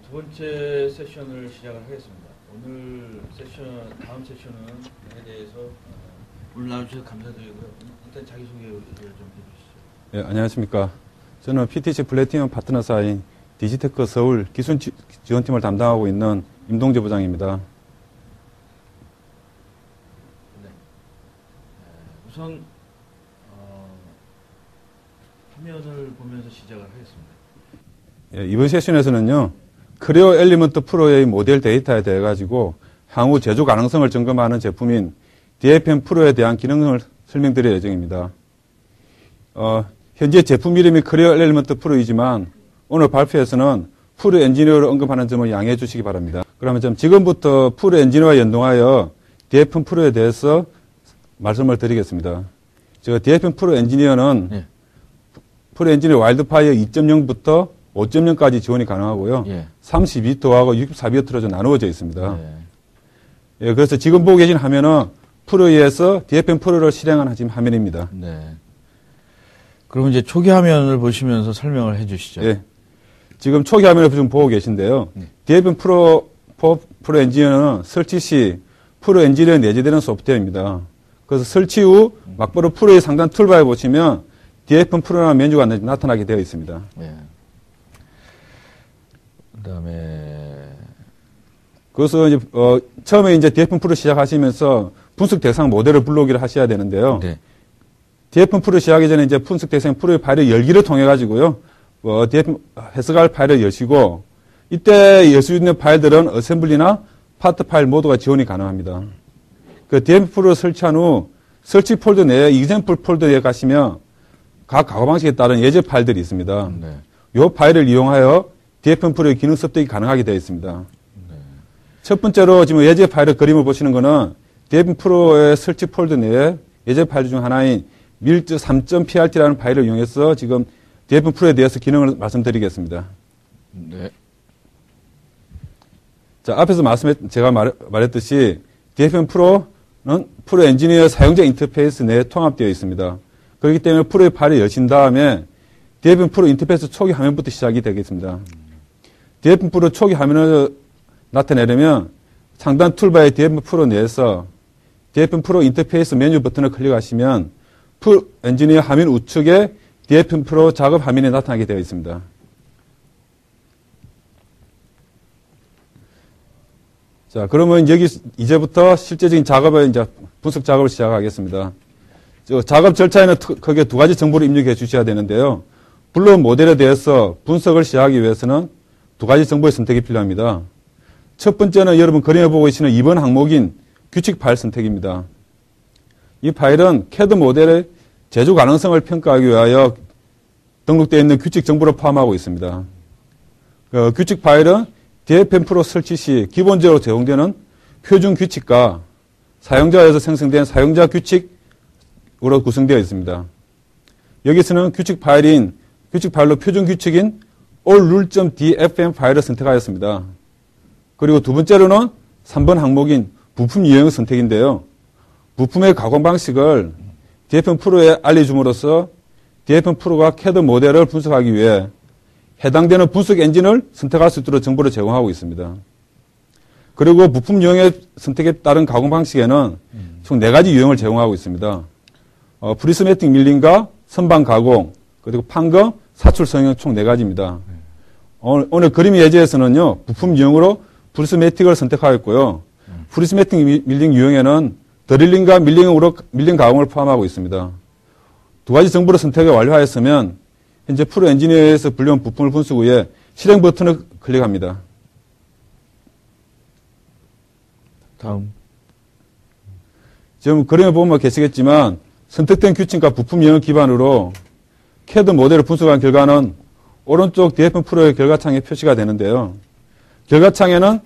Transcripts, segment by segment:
두 번째 세션을 시작을 하겠습니다. 오늘 세션, 다음 세션에 대해서 오늘 나와주셔서 감사드리고요. 일단 자기소개를 좀 해주시죠. 네, 안녕하십니까. 저는 PTC 플래티넘 파트너사인 디지테크 서울 기술지원팀을 담당하고 있는 임동재 부장입니다. 네. 우선 화면을 보면서 시작을 하겠습니다. 예, 이번 세션에서는요, 크레오 엘리먼트 프로의 모델 데이터에 대해 가지고 향후 제조 가능성을 점검하는 제품인 DFM 프로에 대한 기능을 설명드릴 예정입니다. 현재 제품 이름이 크레오 엘리먼트 프로이지만 오늘 발표에서는 프로 엔지니어를 언급하는 점을 양해해 주시기 바랍니다. 그러면 지금부터 프로 엔지니어와 연동하여 DFM 프로에 대해서 말씀을 드리겠습니다. DFM 프로 엔지니어는 예. 프로 엔지니어 와일드파이어 2.0부터 5.0까지 지원이 가능하고요. 예. 32비트하고 64비트로 나누어져 있습니다. 예. 예, 그래서 지금 보고 계신 화면은 프로에서 DFM 프로를 실행한 지금 화면입니다. 네. 그럼 이제 초기 화면을 보시면서 설명을 해 주시죠. 예. 지금 초기 화면을 지금 보고 계신데요. DFM 프로 엔지니어는 설치 시 프로 엔지니어에 내재되는 소프트웨어입니다. 그래서 설치 후 막바로 프로의 상단 툴바에 보시면 DFM 프로라는 메뉴가 나타나게 되어 있습니다. 예. 그다음에 그래서 이제 처음에 이제 DFM 프로 시작하시면서 분석 대상 모델을 불러오기를 하셔야 되는데요. 네. DFM 프로 시작하기 전에 이제 분석 대상 프로의 파일을 열기를 통해 가지고요. DFM 해석할 파일을 여시고 이때 열 수 있는 파일들은 어셈블리나 파트 파일 모두가 지원이 가능합니다. 그 DFM 프로 설치한 후 설치 폴더 내에 example 폴더에 가시면 각 가구 방식에 따른 예제 파일들이 있습니다. 네. 이 파일을 이용하여 DFM 프로의 기능 습득이 가능하게 되어 있습니다. 네. 첫 번째로 지금 예제 파일의 그림을 보시는 거는 DFM 프로의 설치 폴더 내에 예제 파일 중 하나인 milj3.prt라는 파일을 이용해서 지금 DFM 프로에 대해서 기능을 말씀드리겠습니다. 네. 자, 앞에서 제가 말했듯이 DFM 프로는 프로 엔지니어 사용자 인터페이스 내에 통합되어 있습니다. 그렇기 때문에 프로의 파일을 여신 다음에 DFM 프로 인터페이스 초기 화면부터 시작이 되겠습니다. DFM 프로 초기 화면을 나타내려면 상단 툴바의 DFM 프로 내에서 DFM 프로 인터페이스 메뉴 버튼을 클릭하시면 프로 엔지니어 화면 우측에 DFM 프로 작업 화면이 나타나게 되어 있습니다. 자, 그러면 이제부터 실제적인 작업을 분석 작업을 시작하겠습니다. 작업 절차에는 크게 두 가지 정보를 입력해 주셔야 되는데요. 불러온 모델에 대해서 분석을 시작하기 위해서는 두 가지 정보의 선택이 필요합니다. 첫 번째는 여러분 그림에 보고 계시는 2번 항목인 규칙 파일 선택입니다. 이 파일은 CAD 모델의 제조 가능성을 평가하기 위하여 등록되어 있는 규칙 정보를 포함하고 있습니다. 규칙 파일은 DFM 프로 설치 시 기본적으로 제공되는 표준 규칙과 사용자에서 생성된 사용자 규칙으로 구성되어 있습니다. 여기서는 규칙 파일로 표준 규칙인 allrule.dfm 파일을 선택하였습니다. 그리고 두 번째로는 3번 항목인 부품 유형 선택인데요. 부품의 가공 방식을 DFM 프로에 알려줌으로써 DFM 프로가 CAD 모델을 분석하기 위해 해당되는 분석 엔진을 선택할 수 있도록 정보를 제공하고 있습니다. 그리고 부품 유형의 선택에 따른 가공 방식에는 총 4가지 유형을 제공하고 있습니다. 프리스매틱 밀링과 선반 가공, 그리고 판검, 사출 성형 총 4가지입니다. 오늘 그림 예제에서는요, 부품 유형으로 프리스매틱을 선택하였고요. 프리스매틱 밀링 유형에는 드릴링과 밀링 가공을 포함하고 있습니다. 두 가지 정보를 선택을 완료하였으면 현재 프로 엔지니어에서 불려온 부품을 분석 후에 실행 버튼을 클릭합니다. 다음. 지금 그림을 보면 계시겠지만 선택된 규칙과 부품 유형을 기반으로 CAD 모델을 분석한 결과는 오른쪽 DFM 프로의 결과창에 표시가 되는데요. 결과창에는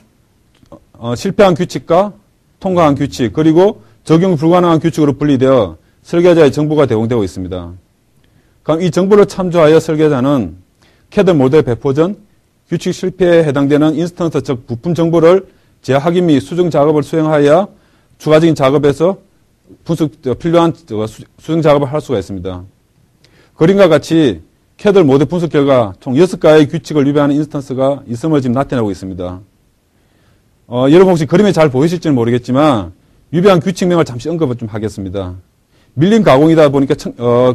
실패한 규칙과 통과한 규칙 그리고 적용 불가능한 규칙으로 분리되어 설계자의 정보가 제공되고 있습니다. 그럼 이 정보를 참조하여 설계자는 CAD 모델 배포 전 규칙 실패에 해당되는 인스턴스 즉 부품 정보를 재확인 및 수정 작업을 수행하여 추가적인 작업에서 필요한 수정 작업을 할 수가 있습니다. 그림과 같이 캐들 모델 분석 결과 총 6가의 규칙을 위반하는 인스턴스가 있음을 지금 나타내고 있습니다. 여러분 혹시 그림에 잘 보이실지는 모르겠지만 위반 규칙명을 잠시 언급을 좀 하겠습니다. 밀림 가공이다 보니까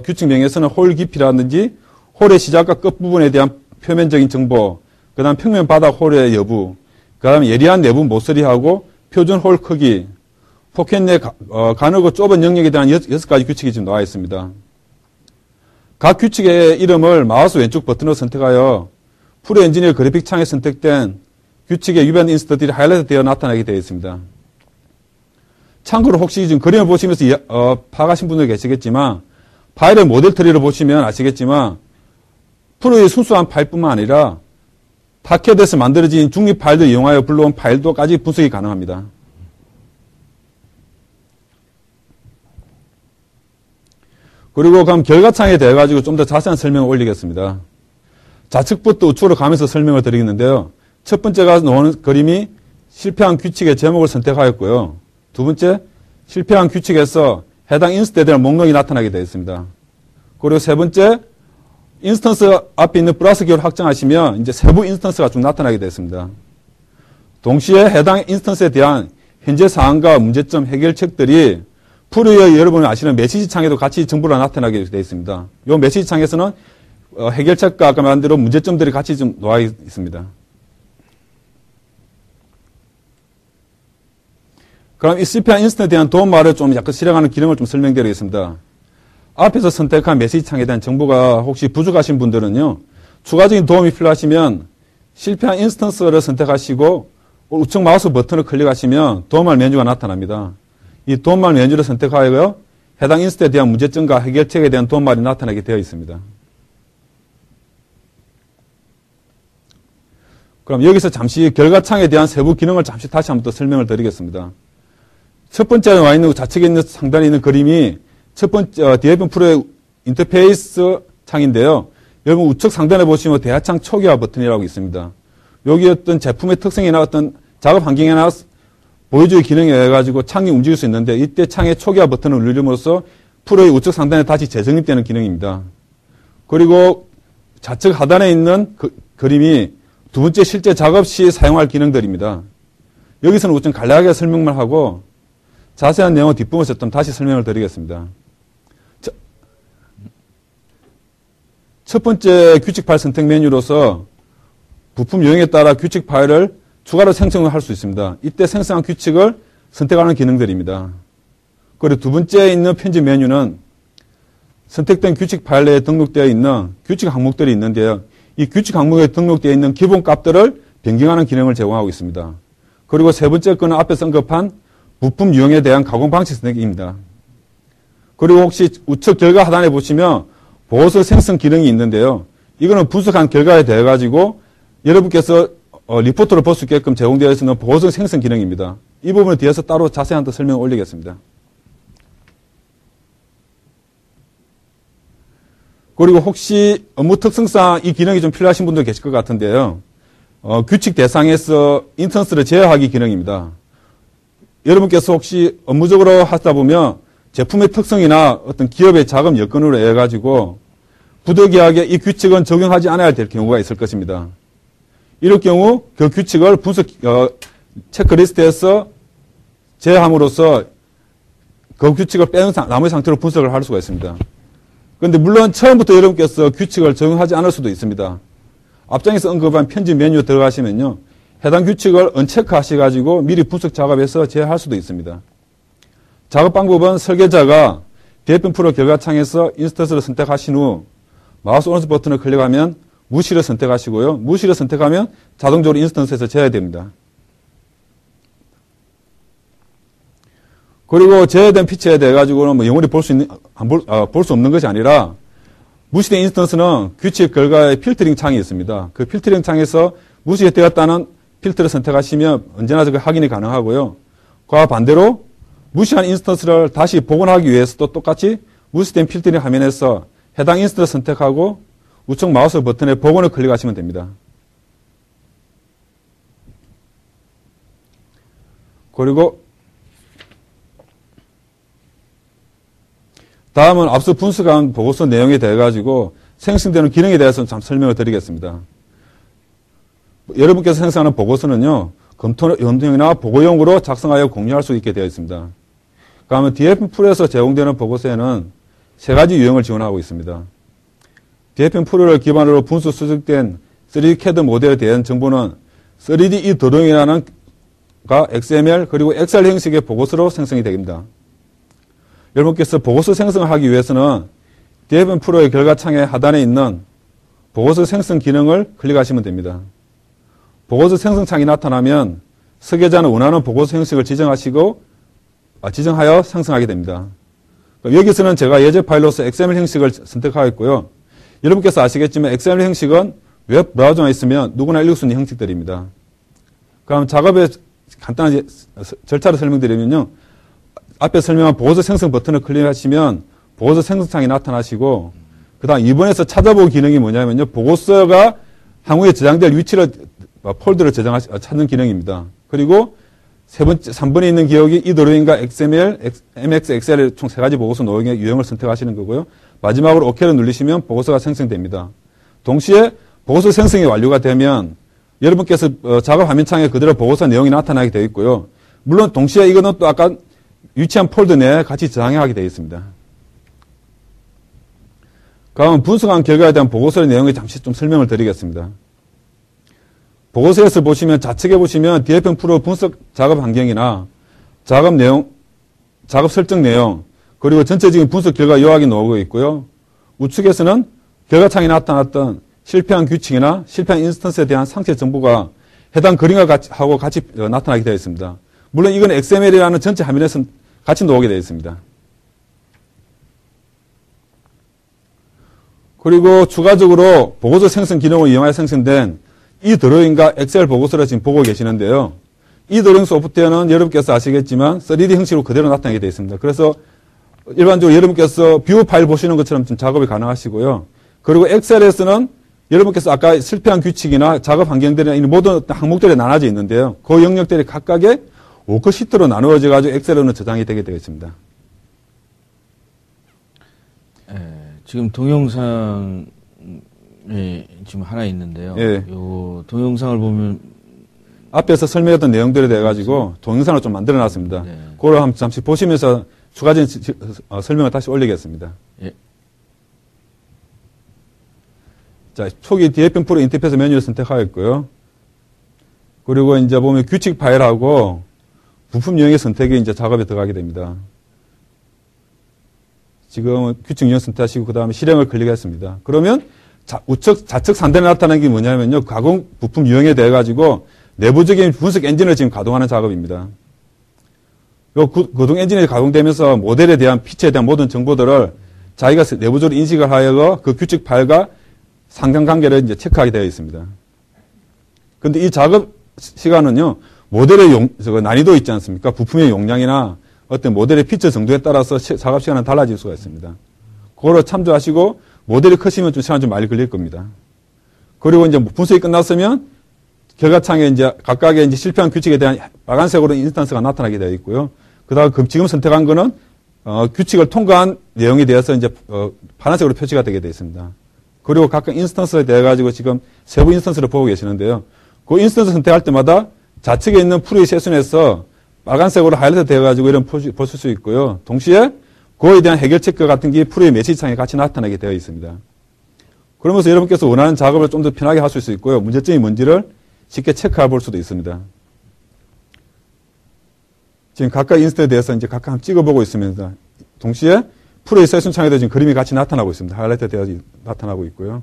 규칙명에서는 홀 깊이라든지 홀의 시작과 끝부분에 대한 표면적인 정보, 그 다음 평면 바닥 홀의 여부, 그 다음 예리한 내부 모서리하고 표준 홀 크기, 포켓 내 가늘고 좁은 영역에 대한 6가지 규칙이 지금 나와 있습니다. 각 규칙의 이름을 마우스 왼쪽 버튼으로 선택하여 프로 엔지니어 그래픽 창에 선택된 규칙의 위반 인스턴트들이 하이라이트 되어 나타나게 되어 있습니다. 참고로 혹시 지금 그림을 보시면서 파악하신 분들 계시겠지만 파일의 모델 트리를 보시면 아시겠지만 프로의 순수한 파일뿐만 아니라 타켓에서 만들어진 중립 파일을 이용하여 불러온 파일도까지 분석이 가능합니다. 그리고 그럼 결과창에 대해 가지고 좀 더 자세한 설명을 올리겠습니다. 좌측부터 우측으로 가면서 설명을 드리겠는데요. 첫 번째가 나오는 그림이 실패한 규칙의 제목을 선택하였고요. 두 번째, 실패한 규칙에서 해당 인스턴스에 대한 목록이 나타나게 되어 있습니다. 그리고 세 번째, 인스턴스 앞에 있는 플러스 기호를 확장하시면 이제 세부 인스턴스가 쭉 나타나게 되어 있습니다. 동시에 해당 인스턴스에 대한 현재 사항과 문제점 해결책들이 프로의 여러분이 아시는 메시지 창에도 같이 정보가 나타나게 되어 있습니다. 이 메시지 창에서는 해결책과 아까 말한 대로 문제점들이 같이 좀 놓아 있습니다. 그럼 이 실패한 인스턴스에 대한 도움말을 좀 약간 실행하는 기능을 좀 설명드리겠습니다. 앞에서 선택한 메시지 창에 대한 정보가 혹시 부족하신 분들은요, 추가적인 도움이 필요하시면 실패한 인스턴스를 선택하시고 우측 마우스 버튼을 클릭하시면 도움말 메뉴가 나타납니다. 이 도움말 메뉴를 선택하여 해당 인스턴스에 대한 문제점과 해결책에 대한 도움말이 나타나게 되어 있습니다. 그럼 여기서 잠시 결과창에 대한 세부 기능을 잠시 다시 한번 더 설명을 드리겠습니다. 첫 번째 와 있는 좌측에 있는 상단에 있는 그림이 첫 번째 DFM 프로의 인터페이스 창인데요. 여러분 우측 상단에 보시면 대하창 초기화 버튼이라고 있습니다. 여기 어떤 제품의 특성이나 어떤 작업 환경이나 보여주기 기능에 의해 가지고 창이 움직일 수 있는데 이때 창의 초기화 버튼을 누름으로써 프로의 우측 상단에 다시 재정립되는 기능입니다. 그리고 좌측 하단에 있는 그림이 두 번째 실제 작업 시 사용할 기능들입니다. 여기서는 우선 간략하게 설명만 하고 자세한 내용은 뒷부분에서 좀 다시 설명을 드리겠습니다. 첫 번째 규칙 파일 선택 메뉴로서 부품 유형에 따라 규칙 파일을 추가로 생성을 할 수 있습니다. 이때 생성한 규칙을 선택하는 기능들입니다. 그리고 두 번째에 있는 편집 메뉴는 선택된 규칙 파일 내에 등록되어 있는 규칙 항목들이 있는데요. 이 규칙 항목에 등록되어 있는 기본 값들을 변경하는 기능을 제공하고 있습니다. 그리고 세 번째 거는 앞에서 언급한 부품 유형에 대한 가공 방식 선택입니다. 그리고 혹시 우측 결과 하단에 보시면 보호서 생성 기능이 있는데요. 이거는 분석한 결과에 대해 가지고 여러분께서 리포트를 볼 수 있게끔 제공되어 있는 보호서 생성 기능입니다. 이 부분에 대해서 따로 자세한 설명을 올리겠습니다. 그리고 혹시 업무 특성상 이 기능이 좀 필요하신 분들 계실 것 같은데요. 규칙 대상에서 인스턴스를 제어하기 기능입니다. 여러분께서 혹시 업무적으로 하다 보면 제품의 특성이나 어떤 기업의 자금 여건으로 인해 가지고 부득이하게 이 규칙은 적용하지 않아야 될 경우가 있을 것입니다. 이럴 경우 그 규칙을 분석 체크리스트에서 제어함으로써 그 규칙을 빼는 나머지 상태로 분석을 할 수가 있습니다. 그런데 물론 처음부터 여러분께서 규칙을 적용하지 않을 수도 있습니다. 앞장에서 언급한 편집 메뉴 들어가시면요. 해당 규칙을 언체크 하셔가지고 미리 분석 작업해서 제어할 수도 있습니다. 작업 방법은 설계자가 DFM 프로 결과창에서 인스턴스를 선택하신 후 마우스 오른쪽 버튼을 클릭하면 무시를 선택하시고요. 무시를 선택하면 자동적으로 인스턴스에서 제어해야 됩니다. 그리고 제어된 피처에 대해 가지고는 뭐 영원히 볼 수 없는 것이 아니라 무시된 인스턴스는 규칙 결과의 필터링 창이 있습니다. 그 필터링 창에서 무시되었다는 필터를 선택하시면 언제나 확인이 가능하고요. 그와 반대로 무시한 인스턴스를 다시 복원하기 위해서도 똑같이 무시된 필터링 화면에서 해당 인스턴스를 선택하고 우측 마우스 버튼에 복원을 클릭하시면 됩니다. 그리고 다음은 앞서 분석한 보고서 내용에 대해 가지고 생성되는 기능에 대해서 좀 설명을 드리겠습니다. 여러분께서 생성하는 보고서는요, 검토용이나 보고용으로 작성하여 공유할 수 있게 되어 있습니다. 그러면 DFM-프로에서 제공되는 보고서에는 세 가지 유형을 지원하고 있습니다. DFM-프로를 기반으로 분수 수정된 3D CAD 모델에 대한 정보는 3D 이 드로잉이라는 XML 그리고 엑셀 형식의 보고서로 생성이 됩니다. 여러분께서 보고서 생성을 하기 위해서는 DFM-프로의 결과창의 하단에 있는 보고서 생성 기능을 클릭하시면 됩니다. 보고서 생성창이 나타나면 설계자는 원하는 보고서 형식을 지정하여 생성하게 됩니다. 여기서는 제가 예제 파일로서 XML 형식을 선택하였고요. 여러분께서 아시겠지만 XML 형식은 웹 브라우저에 있으면 누구나 읽을 수 있는 형식들입니다. 그럼 작업의 간단한 절차를 설명드리면요. 앞에 설명한 보고서 생성 버튼을 클릭하시면 보고서 생성창이 나타나시고, 그 다음 2번에서 찾아보기 기능이 뭐냐면요. 보고서가 향후에 저장될 위치를, 폴더를 찾는 기능입니다. 그리고 3번에 있는 기억이 이 드로잉과 XML, MX, XL 총 3가지 보고서 노용의 유형을 선택하시는 거고요. 마지막으로 OK를 누르시면 보고서가 생성됩니다. 동시에 보고서 생성이 완료가 되면 여러분께서 작업 화면창에 그대로 보고서 내용이 나타나게 되어 있고요. 물론 동시에 이거는 또 아까 위치한 폴더 내에 같이 저장하게 되어 있습니다. 그러면 분석한 결과에 대한 보고서의 내용에 잠시 좀 설명을 드리겠습니다. 보고서에서 보시면 좌측에 보시면 DFM-프로 분석 작업 환경이나 작업 내용, 작업 설정 내용, 그리고 전체적인 분석 결과 요약이 나오고 있고요. 우측에서는 결과창에 나타났던 실패한 규칙이나 실패한 인스턴스에 대한 상세 정보가 해당 그림과 같이 나타나게 되어 있습니다. 물론 이건 XML이라는 전체 화면에서 같이 나오게 되어 있습니다. 그리고 추가적으로 보고서 생성 기능을 이용하여 생성된 이 드로잉과 엑셀 보고서를 지금 보고 계시는데요. 이 드로잉 소프트웨어는 여러분께서 아시겠지만 3D 형식으로 그대로 나타나게 되어 있습니다. 그래서 일반적으로 여러분께서 뷰 파일 보시는 것처럼 좀 작업이 가능하시고요. 그리고 엑셀에서는 여러분께서 아까 실패한 규칙이나 작업 환경들이나 이 모든 항목들이 나눠져 있는데요. 그 영역들이 각각의 워크시트로 나누어져 가지고 엑셀로는 저장이 되게 되어 있습니다. 지금 동영상이 지금 하나 있는데요. 예. 요 동영상을 보면 앞에서 설명했던 내용들에 대해 가지고 동영상을 좀 만들어 놨습니다. 네. 그걸 한번 잠시 보시면서 추가적인 설명을 다시 올리겠습니다. 예. 자, 초기 DFM-프로 인터페이스 메뉴를 선택하였고요. 그리고 이제 보면 규칙 파일하고 부품 유형의 선택이 이제 작업에 들어가게 됩니다. 지금 규칙 유형 선택하시고 그 다음에 실행을 클릭했습니다. 그러면 좌측 상단에 나타나는 게 뭐냐면요. 가공 부품 유형에 대해 가지고 내부적인 분석 엔진을 지금 가동하는 작업입니다. 요 구동 엔진이 가동되면서 모델에 대한 피치에 대한 모든 정보들을 자기가 내부적으로 인식을 하여 그 규칙 파일과 상관관계를 이제 체크하게 되어 있습니다. 그런데 이 작업 시간은요, 모델의 난이도 있지 않습니까? 부품의 용량이나 어떤 모델의 피처 정도에 따라서 작업 시간은 달라질 수가 있습니다. 그거를 참조하시고 모델이 크시면 좀 시간 좀 많이 걸릴 겁니다. 그리고 이제 분석이 끝났으면 결과창에 이제 각각의 이제 실패한 규칙에 대한 빨간색으로 인스턴스가 나타나게 되어 있고요. 그다음 지금 선택한 거는 규칙을 통과한 내용에 대해서 이제 파란색으로 표시가 되게 되어 있습니다. 그리고 각각 인스턴스에 대해 가지고 지금 세부 인스턴스를 보고 계시는데요. 그 인스턴스 선택할 때마다 좌측에 있는 프로의 세션에서 빨간색으로 하이라이트 되어 가지고 이런 보실 수 있고요. 동시에 그거에 대한 해결 체크 같은 게 프로의 메시지 창에 같이 나타나게 되어 있습니다. 그러면서 여러분께서 원하는 작업을 좀 더 편하게 할 수 있고요. 문제점이 뭔지를 쉽게 체크해 볼 수도 있습니다. 지금 각각 인스턴에 대해서 이제 각각 한번 찍어보고 있습니다. 동시에 프로의 세션 창에도 지금 그림이 같이 나타나고 있습니다. 하이라이트 되어 나타나고 있고요.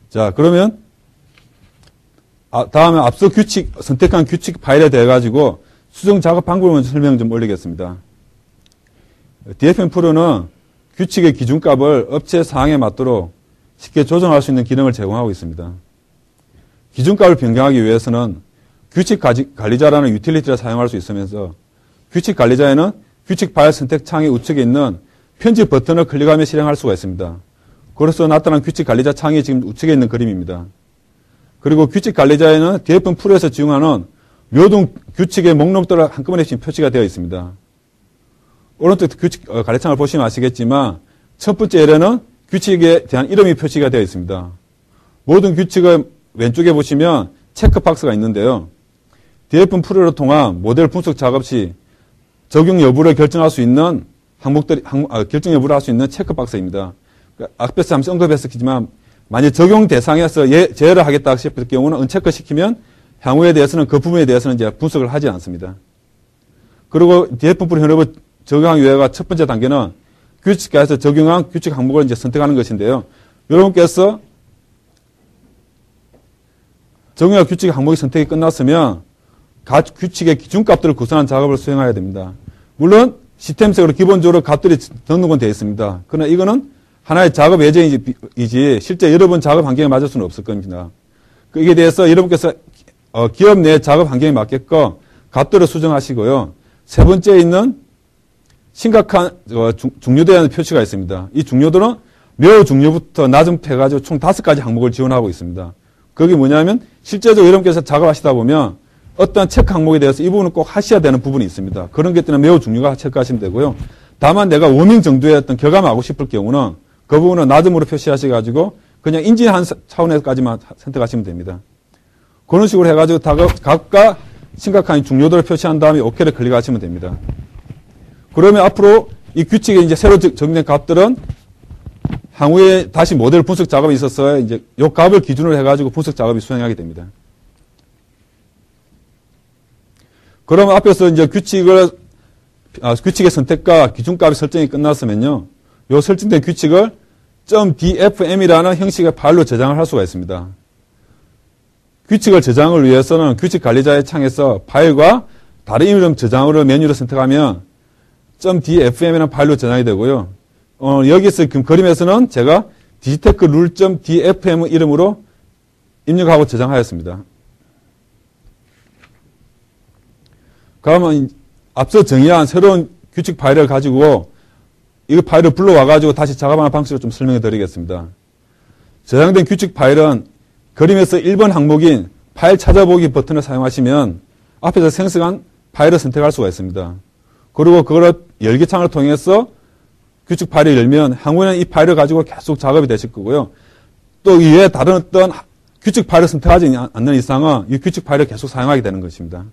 자, 그러면 다음에 앞서 선택한 규칙 파일에 대해 가지고 수정 작업 방법을 설명 좀 올리겠습니다. DFM-프로는 규칙의 기준값을 업체 사항에 맞도록 쉽게 조정할 수 있는 기능을 제공하고 있습니다. 기준값을 변경하기 위해서는 규칙 관리자라는 유틸리티를 사용할 수 있으면서 규칙 관리자에는 규칙 파일 선택 창의 우측에 있는 편집 버튼을 클릭하며 실행할 수가 있습니다. 그래서 나타난 규칙 관리자 창이 지금 우측에 있는 그림입니다. 그리고 규칙 관리자에는 DFM 프로에서 지원하는 모든 규칙의 목록들을 한꺼번에 지금 표시가 되어 있습니다. 오른쪽 규칙 관리창을 보시면 아시겠지만 첫 번째 L에는 규칙에 대한 이름이 표시가 되어 있습니다. 모든 규칙의 왼쪽에 보시면 체크박스가 있는데요. DFM 프로를 통한 모델 분석 작업 시 적용 여부를 결정할 수 있는 결정 여부를 할 수 있는 체크박스입니다. 앞에서 잠시 언급했었지만 만약 적용 대상에서 제외를 하겠다 싶을 경우는 언체크 시키면 향후에 대해서는 그 부분에 대해서는 이제 분석을 하지 않습니다. 그리고 DFM 프로 현업을 적용하기 위해가 첫 번째 단계는 규칙가에서 적용한 규칙 항목을 이제 선택하는 것인데요. 여러분께서 적용한 규칙 항목이 선택이 끝났으면 각 규칙의 기준값들을 구성하는 작업을 수행해야 됩니다. 물론 시스템적으로 기본적으로 값들이 등록은 되어 있습니다. 그러나 이거는 하나의 작업 예제이지 실제 여러분 작업 환경에 맞을 수는 없을 겁니다. 이에 대해서 여러분께서 기업 내 작업 환경에 맞게끔 값들을 수정하시고요. 세 번째에 있는 심각한 중요도에 대한 표시가 있습니다. 이 중요도는 매우 중요부터 낮음부터 해가지고 총 5가지 항목을 지원하고 있습니다. 그게 뭐냐면 실제적으로 여러분께서 작업하시다 보면 어떤 체크 항목에 대해서 이 부분은 꼭 하셔야 되는 부분이 있습니다. 그런 것 때문에 매우 중요가 체크하시면 되고요. 다만 내가 워밍 정도의 어떤 결과만 하고 싶을 경우는 그 부분은 낮음으로 표시하셔가지고 그냥 인지한 차원에서까지만 선택하시면 됩니다. 그런 식으로 해가지고 각각 심각한 중요도를 표시한 다음에 OK를 클릭하시면 됩니다. 그러면 앞으로 이 규칙에 이제 새로 적용된 값들은 향후에 다시 모델 분석 작업이 있어서 이제 이 값을 기준으로 해가지고 분석 작업이 수행하게 됩니다. 그러면 앞에서 이제 규칙의 선택과 기준값의 설정이 끝났으면요. 이 설정된 규칙을 .dfm이라는 형식의 파일로 저장을 할 수가 있습니다. 규칙을 저장을 위해서는 규칙 관리자의 창에서 파일과 다른 이름 저장을 메뉴를 선택하면 .dfm이라는 파일로 저장이 되고요. 여기서 그림에서는 제가 디지테크 룰.dfm 이름으로 입력하고 저장하였습니다. 그러면 앞서 정의한 새로운 규칙 파일을 가지고 이 파일을 불러와가지고 다시 작업하는 방식을 좀 설명해 드리겠습니다. 저장된 규칙 파일은 그림에서 1번 항목인 파일 찾아보기 버튼을 사용하시면 앞에서 생성한 파일을 선택할 수가 있습니다. 그리고 그걸 열기창을 통해서 규칙 파일을 열면 향후에는 이 파일을 가지고 계속 작업이 되실 거고요. 또 이외에 다른 어떤 규칙 파일을 선택하지 않는 이상은 이 규칙 파일을 계속 사용하게 되는 것입니다.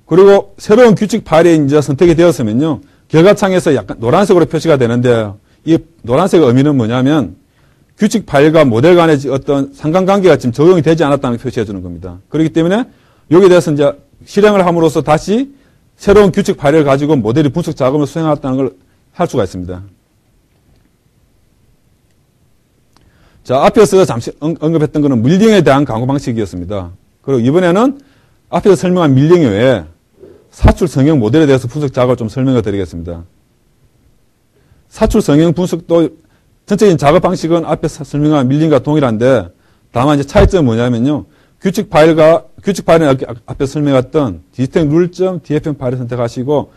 그리고 새로운 규칙 파일이 이제 선택이 되었으면요. 결과창에서 약간 노란색으로 표시가 되는데 이 노란색의 의미는 뭐냐면 규칙 파일과 모델 간의 어떤 상관관계가 지금 적용이 되지 않았다는 걸 표시해 주는 겁니다. 그렇기 때문에 여기에 대해서 이제 실행을 함으로써 다시 새로운 규칙 파일을 가지고 모델이 분석 작업을 수행했다는 걸 할 수가 있습니다. 자, 앞에서 잠시 언급했던 것은 밀링에 대한 강화 방식이었습니다. 그리고 이번에는 앞에서 설명한 밀링 외에 사출 성형 모델에 대해서 분석 작업을 좀 설명해 드리겠습니다. 사출 성형 분석도 전체적인 작업 방식은 앞에서 설명한 밀링과 동일한데 다만 이제 차이점은 뭐냐면요. 규칙 파일은 앞에 설명했던 디지텍 룰.dfm 파일을 선택하시고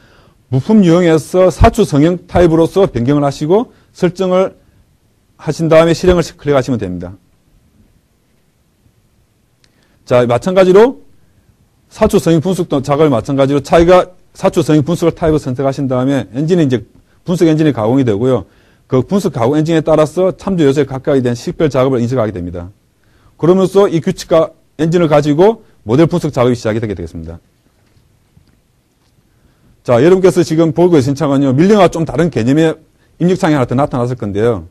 부품 유형에서 사출 성형 타입으로서 변경을 하시고 설정을 하신 다음에 실행을 클릭하시면 됩니다. 자, 마찬가지로 사출 성형 분석도 작업을 마찬가지로 차이가 사출 성형 분석을 타입을 선택하신 다음에 엔진이 이제 분석 엔진이 가공이 되고요. 그 분석 가공 엔진에 따라서 참조 요소에 각각에 대한 식별 작업을 인식하게 됩니다. 그러면서 이 규칙과 엔진을 가지고 모델 분석 작업이 시작이 되게 되겠습니다. 자, 여러분께서 지금 보고 계신 창은요, 밀링과 좀 다른 개념의 입력창이 하나 더 나타났을 건데요.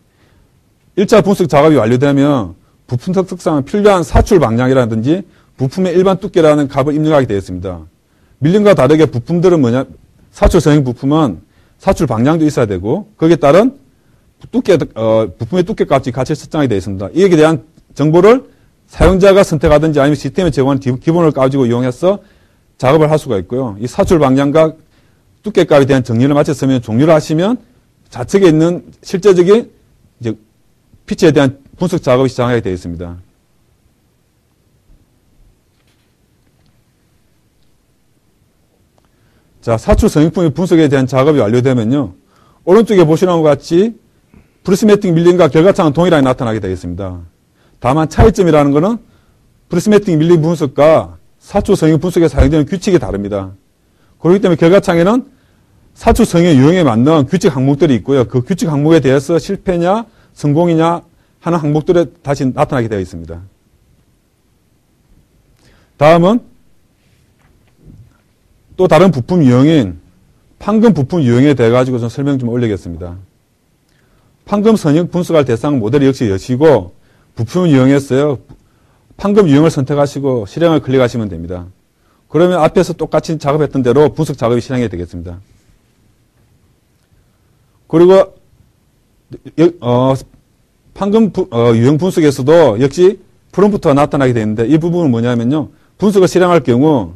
1차 분석 작업이 완료되면 부품 특성상 필요한 사출 방향이라든지 부품의 일반 두께라는 값을 입력하게 되어 있습니다. 밀링과 다르게 부품들은 뭐냐, 사출 성형 부품은 사출 방향도 있어야 되고, 거기에 따른 부품의 두께 값이 같이 설정이 되어 있습니다. 이에 대한 정보를 사용자가 선택하든지 아니면 시스템에 제공하는 기본을 가지고 이용해서 작업을 할 수가 있고요. 이 사출 방향과 두께 값에 대한 정리를 마쳤으면 종료를 하시면 좌측에 있는 실제적인 이제 피치에 대한 분석 작업이 시작하게 되어 있습니다. 자, 사출 성형품의 분석에 대한 작업이 완료되면요. 오른쪽에 보시는 것과 같이 프리스매틱 밀림과 결과창은 동일하게 나타나게 되겠습니다. 다만 차이점이라는 것은 프리스매틱 밀림 분석과 사출 성형 분석에 사용되는 규칙이 다릅니다. 그렇기 때문에 결과창에는 사출 성형 유형에 맞는 규칙 항목들이 있고요. 그 규칙 항목에 대해서 실패냐 성공이냐 하는 항목들에 다시 나타나게 되어 있습니다. 다음은 또 다른 부품 유형인 판금 부품 유형에 대해 가지고 좀 설명 좀 올리겠습니다. 판금 성형 분석할 대상 모델이 역시 여시고 부품 유형에서요. 판금 유형을 선택하시고 실행을 클릭하시면 됩니다. 그러면 앞에서 똑같이 작업했던 대로 분석 작업이 실행이 되겠습니다. 그리고 판금 유형 분석에서도 역시 프롬프트가 나타나게 되는데 이 부분은 뭐냐면요. 분석을 실행할 경우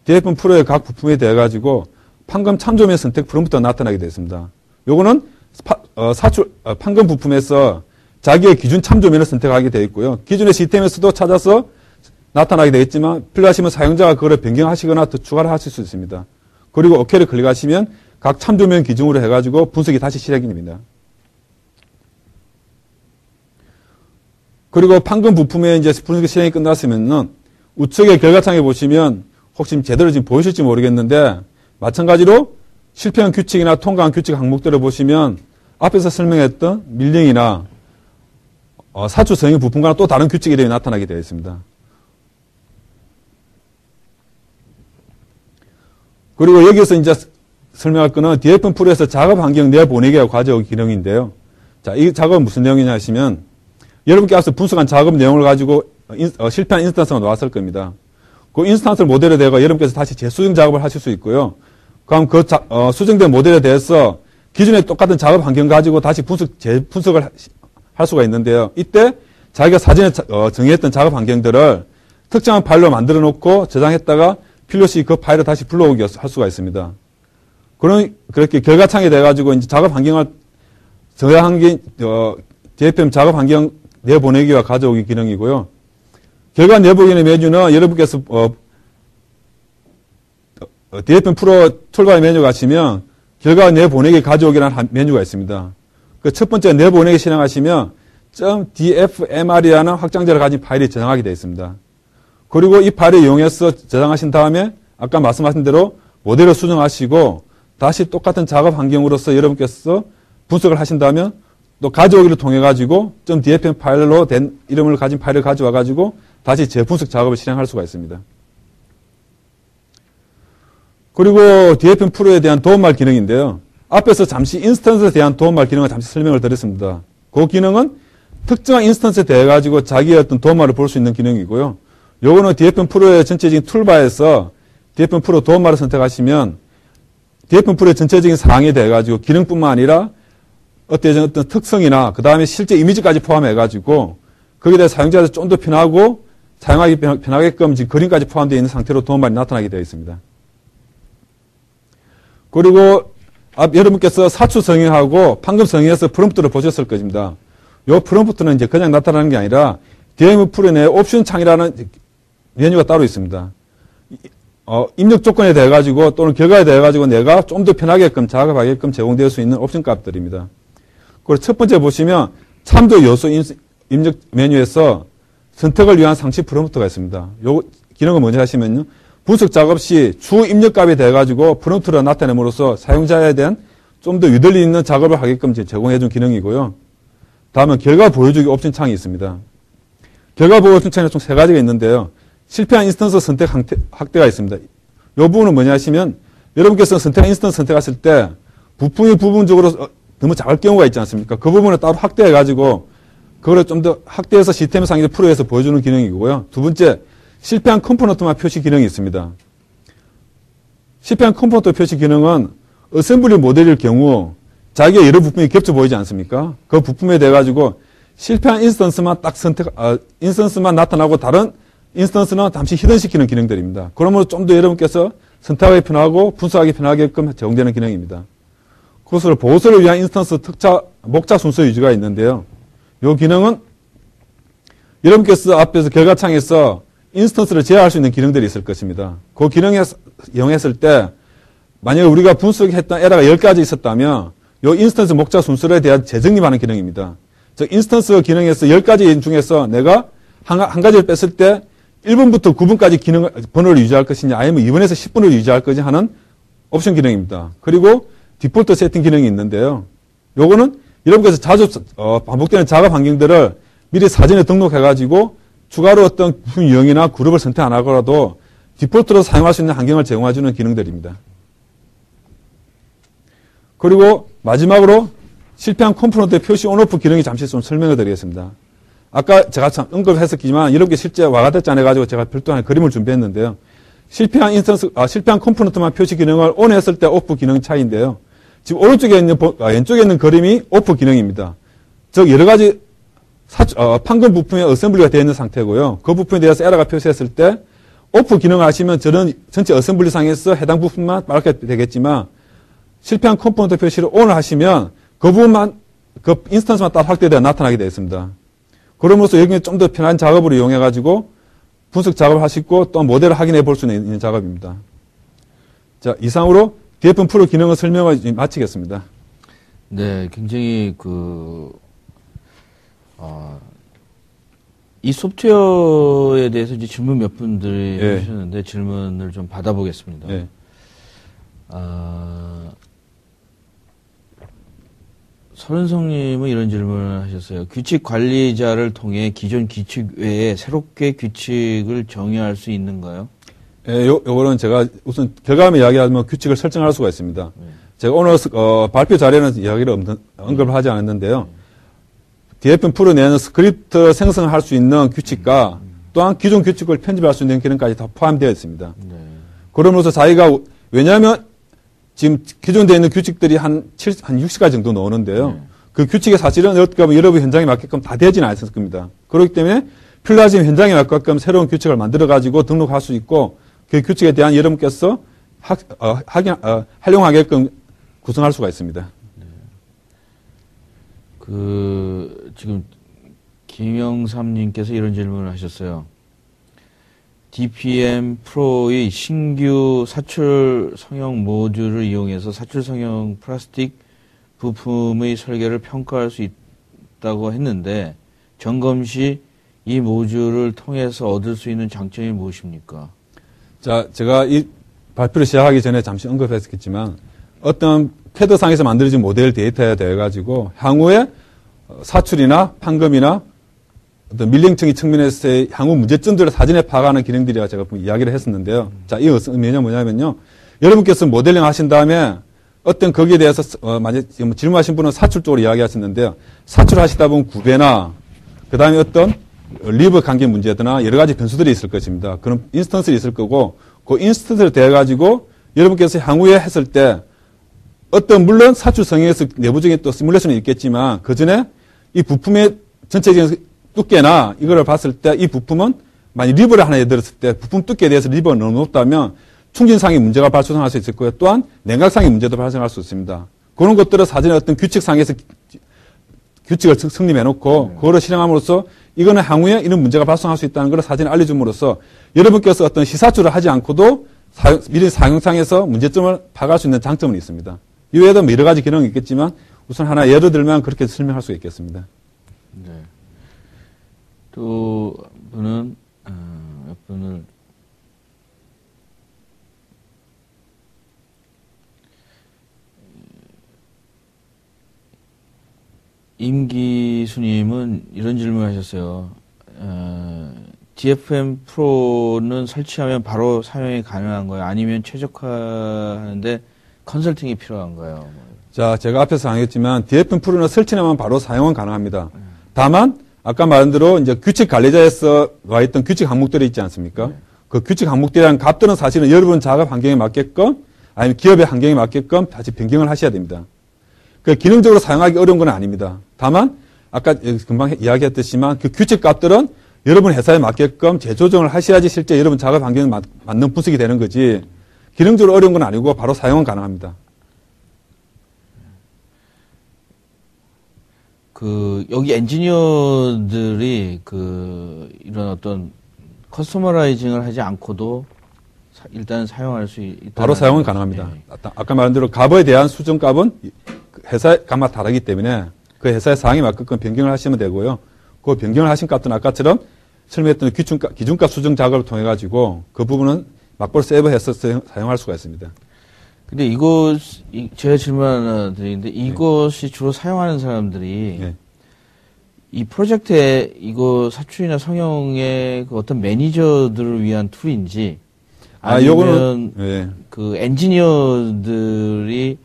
DFM 프로의 각 부품에 대해 가지고 판금 참조면 선택 프롬프트가 나타나게 되었습니다. 요거는 판금 부품에서 자기의 기준 참조면을 선택하게 되어 있고요. 기존의 시스템에서도 찾아서 나타나게 되겠지만 필요하시면 사용자가 그거를 변경하시거나 더 추가를 하실 수 있습니다. 그리고 OK를 클릭하시면 각 참조면 기준으로 해가지고 분석이 다시 실행이 됩니다. 그리고 판금 부품의 이제 분석이 실행이 끝났으면은 우측의 결과창에 보시면 혹시 제대로 지금 보이실지 모르겠는데 마찬가지로 실패한 규칙이나 통과한 규칙 항목들을 보시면 앞에서 설명했던 밀링이나 사출 성형 부품과는 또 다른 규칙이 나타나게 되어 있습니다. 그리고 여기서 이제 설명할 거는 DFM 프로에서 작업 환경 내보내기와 가져오기 기능인데요. 자, 이 작업은 무슨 내용이냐 하시면 여러분께 앞서 분석한 작업 내용을 가지고 실패한 인스턴스가 나왔을 겁니다. 그 인스턴스를 모델에 대고 여러분께서 다시 재수정 작업을 하실 수 있고요. 그럼 그 수정된 모델에 대해서 기존에 똑같은 작업 환경 가지고 다시 재분석을 할 수가 있는데요. 이때 자기가 사전에 정의했던 작업 환경들을 특정한 파일로 만들어 놓고 저장했다가 필요시 그 파일을 다시 불러오게 할 수가 있습니다. 그렇게 결과창에 돼가지고 이제 작업 환경을 저장한 게 DFM 작업 환경 내보내기와 가져오기 기능이고요. 결과 내보기의 메뉴는 여러분께서 DFM 프로 툴바의 메뉴 가시면 결과 내보내기 가져오기라는 메뉴가 있습니다. 그 첫 번째 내보내기 실행하시면 .dfmr이라는 확장자를 가진 파일이 저장하게 되어 있습니다. 그리고 이 파일을 이용해서 저장하신 다음에 아까 말씀하신 대로 모델을 수정하시고 다시 똑같은 작업 환경으로서 여러분께서 분석을 하신다면 또 가져오기를 통해 가지고 .dfm 파일로 된 이름을 가진 파일을 가져와 가지고 다시 재분석 작업을 실행할 수가 있습니다. 그리고 DFM 프로에 대한 도움말 기능인데요. 앞에서 잠시 인스턴스에 대한 도움말 기능을 잠시 설명을 드렸습니다. 그 기능은 특정한 인스턴스에 대해 가지고 자기의 어떤 도움말을 볼 수 있는 기능이고요. 요거는 DFM 프로의 전체적인 툴바에서 DFM 프로 도움말을 선택하시면 DFM 프로의 전체적인 사항에 대해 가지고 기능뿐만 아니라 어떤 특성이나 그 다음에 실제 이미지까지 포함해 가지고 거기에 대해 사용자한테 좀 더 편하고 사용하기 편하게끔 지금 그림까지 포함되어 있는 상태로 도움말이 나타나게 되어 있습니다. 그리고 여러분께서 사출 성형하고 판금 성형에서 프롬프트를 보셨을 것입니다. 이 프롬프트는 이제 그냥 나타나는 게 아니라 DFM 프로 내 옵션 창이라는 메뉴가 따로 있습니다. 입력 조건에 대해 가지고 또는 결과에 대해 가지고 내가 좀 더 편하게끔 작업하게끔 제공될 수 있는 옵션 값들입니다. 그리고 첫 번째 보시면 참조 요소 입력 메뉴에서 선택을 위한 상시 프롬프트가 있습니다. 요 기능은 뭐냐 하시면요. 분석 작업 시 주 입력값에 대해 가지고 프롬프트를 나타냄으로써 사용자에 대한 좀 더 유들리 있는 작업을 하게끔 제공해 준 기능이고요. 다음은 결과 보여주기 옵션 창이 있습니다. 결과 보여주기 옵션 창에 총 세 가지가 있는데요. 실패한 인스턴스 선택 확대가 있습니다. 이 부분은 뭐냐 하시면 여러분께서 선택한 인스턴스 선택하실 때 부품이 부분적으로 너무 작을 경우가 있지 않습니까? 그 부분을 따로 확대해 가지고 그거를 좀 더 확대해서 시스템 상에서 프로에서 보여주는 기능이고요. 두 번째, 실패한 컴포넌트만 표시 기능이 있습니다. 실패한 컴포넌트 표시 기능은 어셈블리 모델일 경우 자기의 여러 부품이 겹쳐 보이지 않습니까? 그 부품에 대해 가지고 실패한 인스턴스만 인스턴스만 나타나고 다른 인스턴스는 잠시 히든시키는 기능들입니다. 그러므로 좀 더 여러분께서 선택하기 편하고 분석하기 편하게끔 제공되는 기능입니다. 그것을 보호소를 위한 인스턴스 목차 순서 유지가 있는데요. 이 기능은 여러분께서 앞에서 결과창에서 인스턴스를 제어할 수 있는 기능들이 있을 것입니다. 그 기능을 이용했을 때 만약에 우리가 분석했던 에러가 10가지 있었다면 요 인스턴스 목자 순서에 대한 재정립하는 기능입니다. 즉 인스턴스 기능에서 10가지 중에서 내가 한 가지를 뺐을 때 1번부터 9번까지 번호를 유지할 것이냐 아니면 2번에서 10번을 유지할 것이냐 하는 옵션 기능입니다. 그리고 디폴트 세팅 기능이 있는데요. 요거는 여러분께서 자주 반복되는 작업 환경들을 미리 사전에 등록해가지고 추가로 어떤 부품 유형이나 그룹을 선택 안 하더라도 디폴트로 사용할 수 있는 환경을 제공해주는 기능들입니다. 그리고 마지막으로 실패한 컴포넌트의 표시 온오프 기능이 잠시 좀 설명해 드리겠습니다. 아까 제가 참 언급했었지만 이렇게 실제 와가대 짠해가지고 제가 별도 하나 그림을 준비했는데요. 실패한 컴포넌트만 표시 기능을 ON 했을 때 오프 기능 차이인데요. 지금 오른쪽에 있는, 왼쪽에 있는 그림이 오프 기능입니다. 즉, 여러 가지 판금 부품의 어셈블리가 되어 있는 상태고요. 그 부품에 대해서 에러가 표시했을 때 오프 기능을 하시면 저는 전체 어셈블리 상에서 해당 부품만 빨갛게 되겠지만 실패한 컴포넌트 표시를 ON을 하시면 그 부분만, 그 인스턴스만 따로 확대되어 나타나게 되어 있습니다. 그럼으로써 여기는 좀 더 편한 작업으로 이용해가지고 분석 작업을 하시고 또 모델을 확인해 볼 수 있는 작업입니다. 자, 이상으로 DFM 프로 기능의 설명을 마치겠습니다. 네, 굉장히 이 소프트웨어에 대해서 이제 질문 몇 분들이 해주셨는데 질문을 좀 받아보겠습니다. 서른성님은 이런 질문을 하셨어요. 규칙 관리자를 통해 기존 규칙 외에 새롭게 규칙을 정의할 수 있는가요? 요거는 제가 우선 결과물 이야기하면 규칙을 설정할 수가 있습니다. 제가 오늘 발표 자료에는 이야기를 언급을 하지 않았는데요. DFM 프로 내는 스크립트 생성할 수 있는 규칙과 또한 기존 규칙을 편집할 수 있는 기능까지 다 포함되어 있습니다. 그러면서 자기가 왜냐하면 지금 기존되어 있는 규칙들이 한 60가지 정도 나오는데요. 그 규칙이 사실은 어떻게 보면 여러분 현장에 맞게끔 다 되지는 않았을 겁니다. 그렇기 때문에 필요하시면 현장에 맞게끔 새로운 규칙을 만들어가지고 등록할 수 있고 그 규칙에 대한 여러분께서 활용하게끔 구성할 수가 있습니다. 지금 김영삼님께서 이런 질문을 하셨어요. DPM 프로의 신규 사출 성형 모듈을 이용해서 사출 성형 플라스틱 부품의 설계를 평가할 수 있다고 했는데 점검 시 이 모듈을 통해서 얻을 수 있는 장점이 무엇입니까? 자, 제가 이 발표를 시작하기 전에 잠시 언급했었겠지만 어떤 캐드상에서 만들어진 모델 데이터에 대해 가지고 향후에 사출이나 판금이나 어떤 밀링청이 측면에서의 향후 문제점들을 사전에 파악하는 기능들이라 제가 이야기를 했었는데요. 자, 이 의미는 뭐냐면요. 여러분께서 모델링 하신 다음에 어떤 거기에 대해서 만약 지금 질문하신 분은 사출 쪽으로 이야기하셨는데요. 사출하시다 보면 구배나 그 다음에 어떤 리버 관계 문제나 여러 가지 변수들이 있을 것입니다. 그런 인스턴스가 있을 거고 그 인스턴스를 대해 가지고 여러분께서 향후에 했을 때 어떤 물론 사출 성형에서 내부적인 또 시뮬레이션이 있겠지만 그 전에 이 부품의 전체적인 두께나 이거를 봤을 때 이 부품은 만약 리버를 하나 들었을 때 부품 두께에 대해서 리버가 너무 높다면 충진상의 문제가 발생할 수 있을 거고요. 또한 냉각상의 문제도 발생할 수 있습니다. 그런 것들을 사전에 어떤 규칙상에서 규칙을 성립해 놓고 그거를 실행함으로써 이거는 향후에 이런 문제가 발생할 수 있다는 걸 사전에 알려줌으로써 여러분께서 어떤 시사출을 하지 않고도 미리 사용상에서 문제점을 파악할 수 있는 장점은 있습니다. 이외에도 여러 가지 기능이 있겠지만 우선 하나 예를 들면 그렇게 설명할 수 있겠습니다. 네. 또 분은 몇 분을 임기수님은 이런 질문을 하셨어요. DFM 프로는 설치하면 바로 사용이 가능한 거예요? 아니면 최적화하는데 컨설팅이 필요한가요? 자, 제가 앞에서 강했지만 DFM 프로는 설치하면 바로 사용은 가능합니다. 다만 아까 말한 대로 이제 규칙 관리자에서 와 있던 규칙 항목들이 있지 않습니까? 그 규칙 항목들이란 값들은 사실은 여러분 작업 환경에 맞게끔 아니면 기업의 환경에 맞게끔 다시 변경을 하셔야 됩니다. 그 기능적으로 사용하기 어려운 건 아닙니다. 다만 아까 금방 이야기했듯이만 그 규칙 값들은 여러분 회사에 맞게끔 재조정을 하셔야지 실제 여러분 작업 환경에 맞는 분석이 되는 거지 기능적으로 어려운 건 아니고 바로 사용은 가능합니다. 여기 엔지니어들이 이런 어떤 커스터머라이징을 하지 않고도 일단 사용할 수 있다. 바로 사용은 가능합니다. 아까 말한 대로 값에 대한 수정값은 회사의 값마다 다르기 때문에 그 회사의 사항에 맞게끔 변경을 하시면 되고요. 그 변경을 하신 값은 아까처럼 설명했던 기준값 수정 작업을 통해 가지고 그 부분은 막바로 세이브해서 사용할 수가 있습니다. 근데 제가 질문 하나 드리는데 이것이 주로 사용하는 사람들이 이 프로젝트에 이거 사출이나 성형의 그 어떤 매니저들을 위한 툴인지 아니면 그 엔지니어들이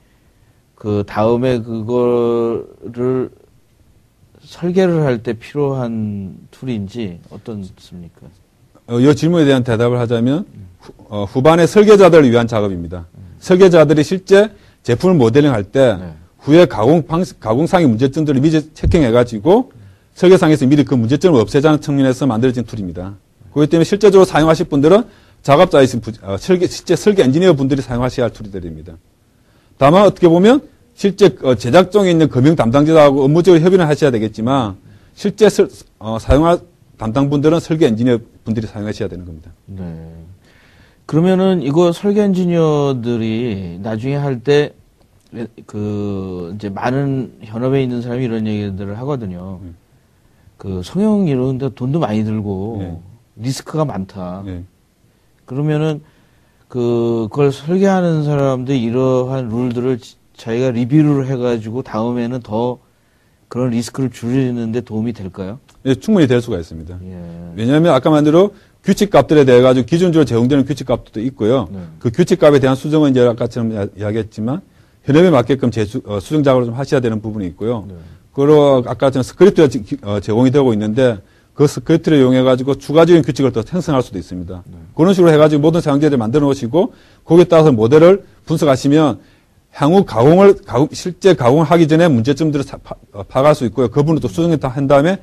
그 다음에 그거를 설계를 할 때 필요한 툴인지 어떻습니까? 이 질문에 대한 대답을 하자면 후반에 설계자들을 위한 작업입니다. 설계자들이 실제 제품을 모델링할 때 후에 가공상의 문제점들을 미리 체킹해가지고 설계상에서 미리 그 문제점을 없애자는 측면에서 만들어진 툴입니다. 그렇기 때문에 실제적으로 사용하실 분들은 작업자이신 실제 설계 엔지니어 분들이 사용하셔야 할 툴들입니다. 다만 어떻게 보면 실제 제작중에 있는 금융 담당자하고 업무적으로 협의를 하셔야 되겠지만 실제 사용할 담당분들은 설계 엔지니어 분들이 사용하셔야 되는 겁니다. 네. 그러면은 이거 설계 엔지니어들이 나중에 할 때 이제 많은 현업에 있는 사람이 이런 얘기들을 하거든요. 그 성형 이런데 돈도 많이 들고 리스크가 많다. 그러면은 그걸 설계하는 사람들이 이러한 룰들을 자기가 리뷰를 해가지고 다음에는 더 그런 리스크를 줄이는데 도움이 될까요? 예, 충분히 될 수가 있습니다. 왜냐하면 아까 말한 대로 규칙값들에 대해 가지고 기준적으로 제공되는 규칙값도 있고요. 그 규칙값에 대한 수정은 이제 아까처럼 이야기했지만 현업에 맞게끔 수정 작업을 좀 하셔야 되는 부분이 있고요. 그리고 아까처럼 스크립트가 제공이 되고 있는데 그 스크립트를 이용해 가지고 추가적인 규칙을 더 생성할 수도 있습니다. 그런 식으로 해가지고 모든 사용자들을 만들어 놓으시고 거기에 따라서 모델을 분석하시면 향후 실제 가공을 하기 전에 문제점들을 파악할 수 있고요. 그 부분을 또 수정을 다 한 다음에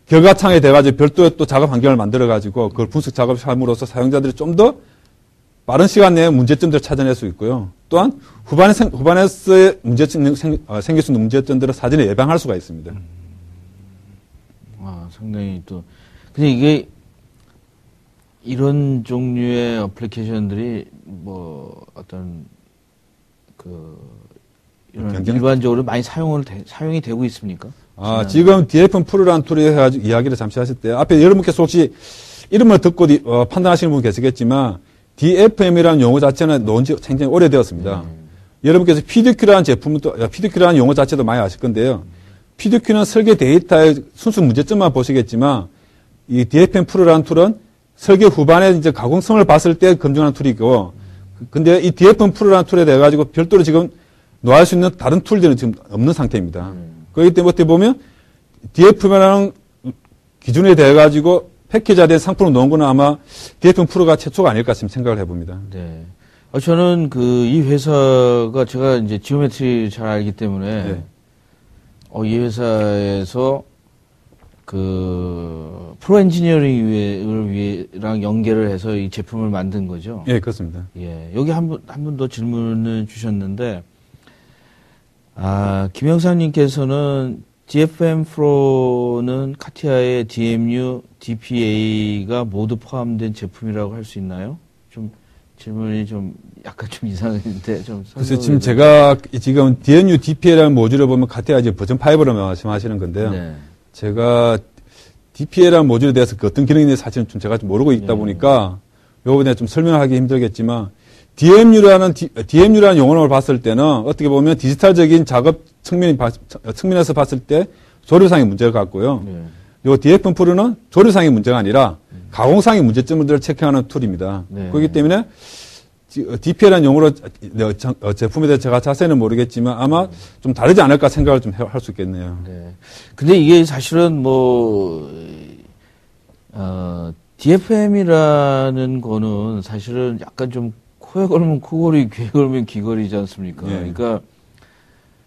결과창에 돼가지고 별도의 또 작업 환경을 만들어가지고 그걸 분석 작업을 함으로써 사용자들이 좀 더 빠른 시간 내에 문제점들을 찾아낼 수 있고요. 또한 후반에서의 생길 수 있는 문제점들을 사전에 예방할 수가 있습니다. 상당히 또. 근데 이게 이런 종류의 어플리케이션들이 어떤 이런 일반적으로 많이 사용이 되고 있습니까? 지금 DFM 프로라는 툴에 해가지고 이야기를 잠시 하실 때 앞에 여러분께서 혹시 이름을 듣고 판단하시는 분 계시겠지만 DFM이라는 용어 자체는 나온 지 굉장히 오래되었습니다. 여러분께서 PDQ라는 PDQ라는 용어 자체도 많이 아실 건데요. PDQ는 설계 데이터의 순수 문제점만 보시겠지만 이 DFM 프로라는 툴은 설계 후반에 이제 가공성을 봤을 때 검증하는 툴이고 근데 이 DFM 프로라는 툴에 대해 가지고 별도로 지금 놓을 수 있는 다른 툴들은 지금 없는 상태입니다. 그렇기 때문에 어떻게 보면 DFM이라는 기준에 대해 가지고 패키지화된 상품을 놓은 거는 아마 DFM 프로가 최초가 아닐까 생각을 해봅니다. 네. 저는 이 회사가 제가 이제 지오메트리 잘 알기 때문에 이 회사에서 프로 엔지니어링을 연계를 해서 이 제품을 만든 거죠. 예, 그렇습니다. 예. 여기 한 분 더 질문을 주셨는데, 김영사님께서는 DFM 프로는 카티아의 DMU, DPA가 모두 포함된 제품이라고 할 수 있나요? 좀 질문이 약간 이상한데 그래서 지금 제가 지금 DMU, DPA라는 모듈을 보면 카티아 이제 버전 5로 말씀하시는 건데요. 제가 DPA라는 모듈에 대해서 어떤 기능이 있는지 사실은 제가 좀 모르고 있다 보니까 요거에 대해 좀 설명하기 힘들겠지만 DMU라는 용어를 봤을 때는 어떻게 보면 디지털적인 작업 측면에서 봤을 때 조류상의 문제를 갖고요. 요 DFM 프로는 조류상의 문제가 아니라 가공상의 문제점들을 체크하는 툴입니다. 그렇기 때문에 DPA라는 용어로 제품에 대해서 제가 자세히는 모르겠지만 아마 좀 다르지 않을까 생각을 좀 할 수 있겠네요. 네. 근데 이게 사실은 DFM이라는 거는 사실은 약간 좀 코에 걸면 코걸이, 귀에 걸면 귀걸이지 않습니까? 그러니까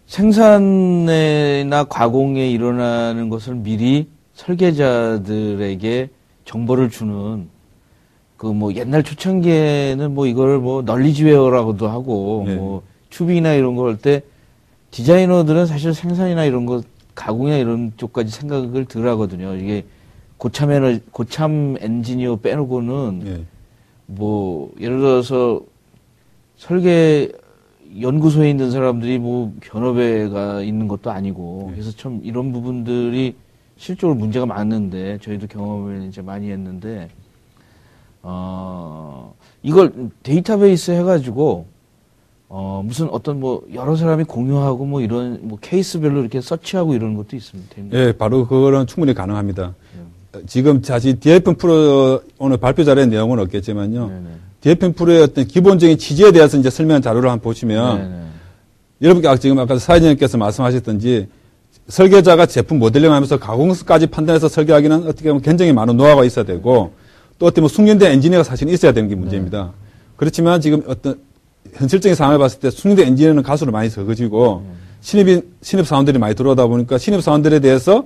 생산이나 가공에 일어나는 것을 미리 설계자들에게 정보를 주는 옛날 초창기에는 이거를 널리지웨어라고도 하고 튜빙이나 이런 거 할 때 디자이너들은 사실 생산이나 이런 거 가공이나 이런 쪽까지 생각을 덜 하거든요. 이게 고참 엔지니어 빼놓고는 뭐 예를 들어서 설계 연구소에 있는 사람들이 뭐 현업에가 있는 것도 아니고 그래서 참 이런 부분들이 실적으로 문제가 많은데 저희도 경험을 이제 많이 했는데 이걸 데이터베이스 해가지고 무슨 어떤 뭐 여러 사람이 공유하고 뭐 이런 뭐 케이스별로 이렇게 서치하고 이런 것도 있습니다. 예, 바로 그거는 충분히 가능합니다. 지금 사실 DFM 프로 오늘 발표 자료의 내용은 없겠지만요. 네네. DFM 프로의 어떤 기본적인 취지에 대해서 이제 설명한 자료를 한번 보시면 여러분께 지금 아까 사회자님께서 말씀하셨던지 설계자가 제품 모델링하면서 가공까지 판단해서 설계하기는 어떻게 보면 굉장히 많은 노하우가 있어야 되고 또 어떻게 보면 숙련된 엔지니어가 사실 있어야 되는 게 문제입니다. 그렇지만 지금 어떤 현실적인 상황을 봤을 때 숙련된 엔지니어는 가수로 많이 적어지고 신입 사원들이 많이 들어오다 보니까 신입 사원들에 대해서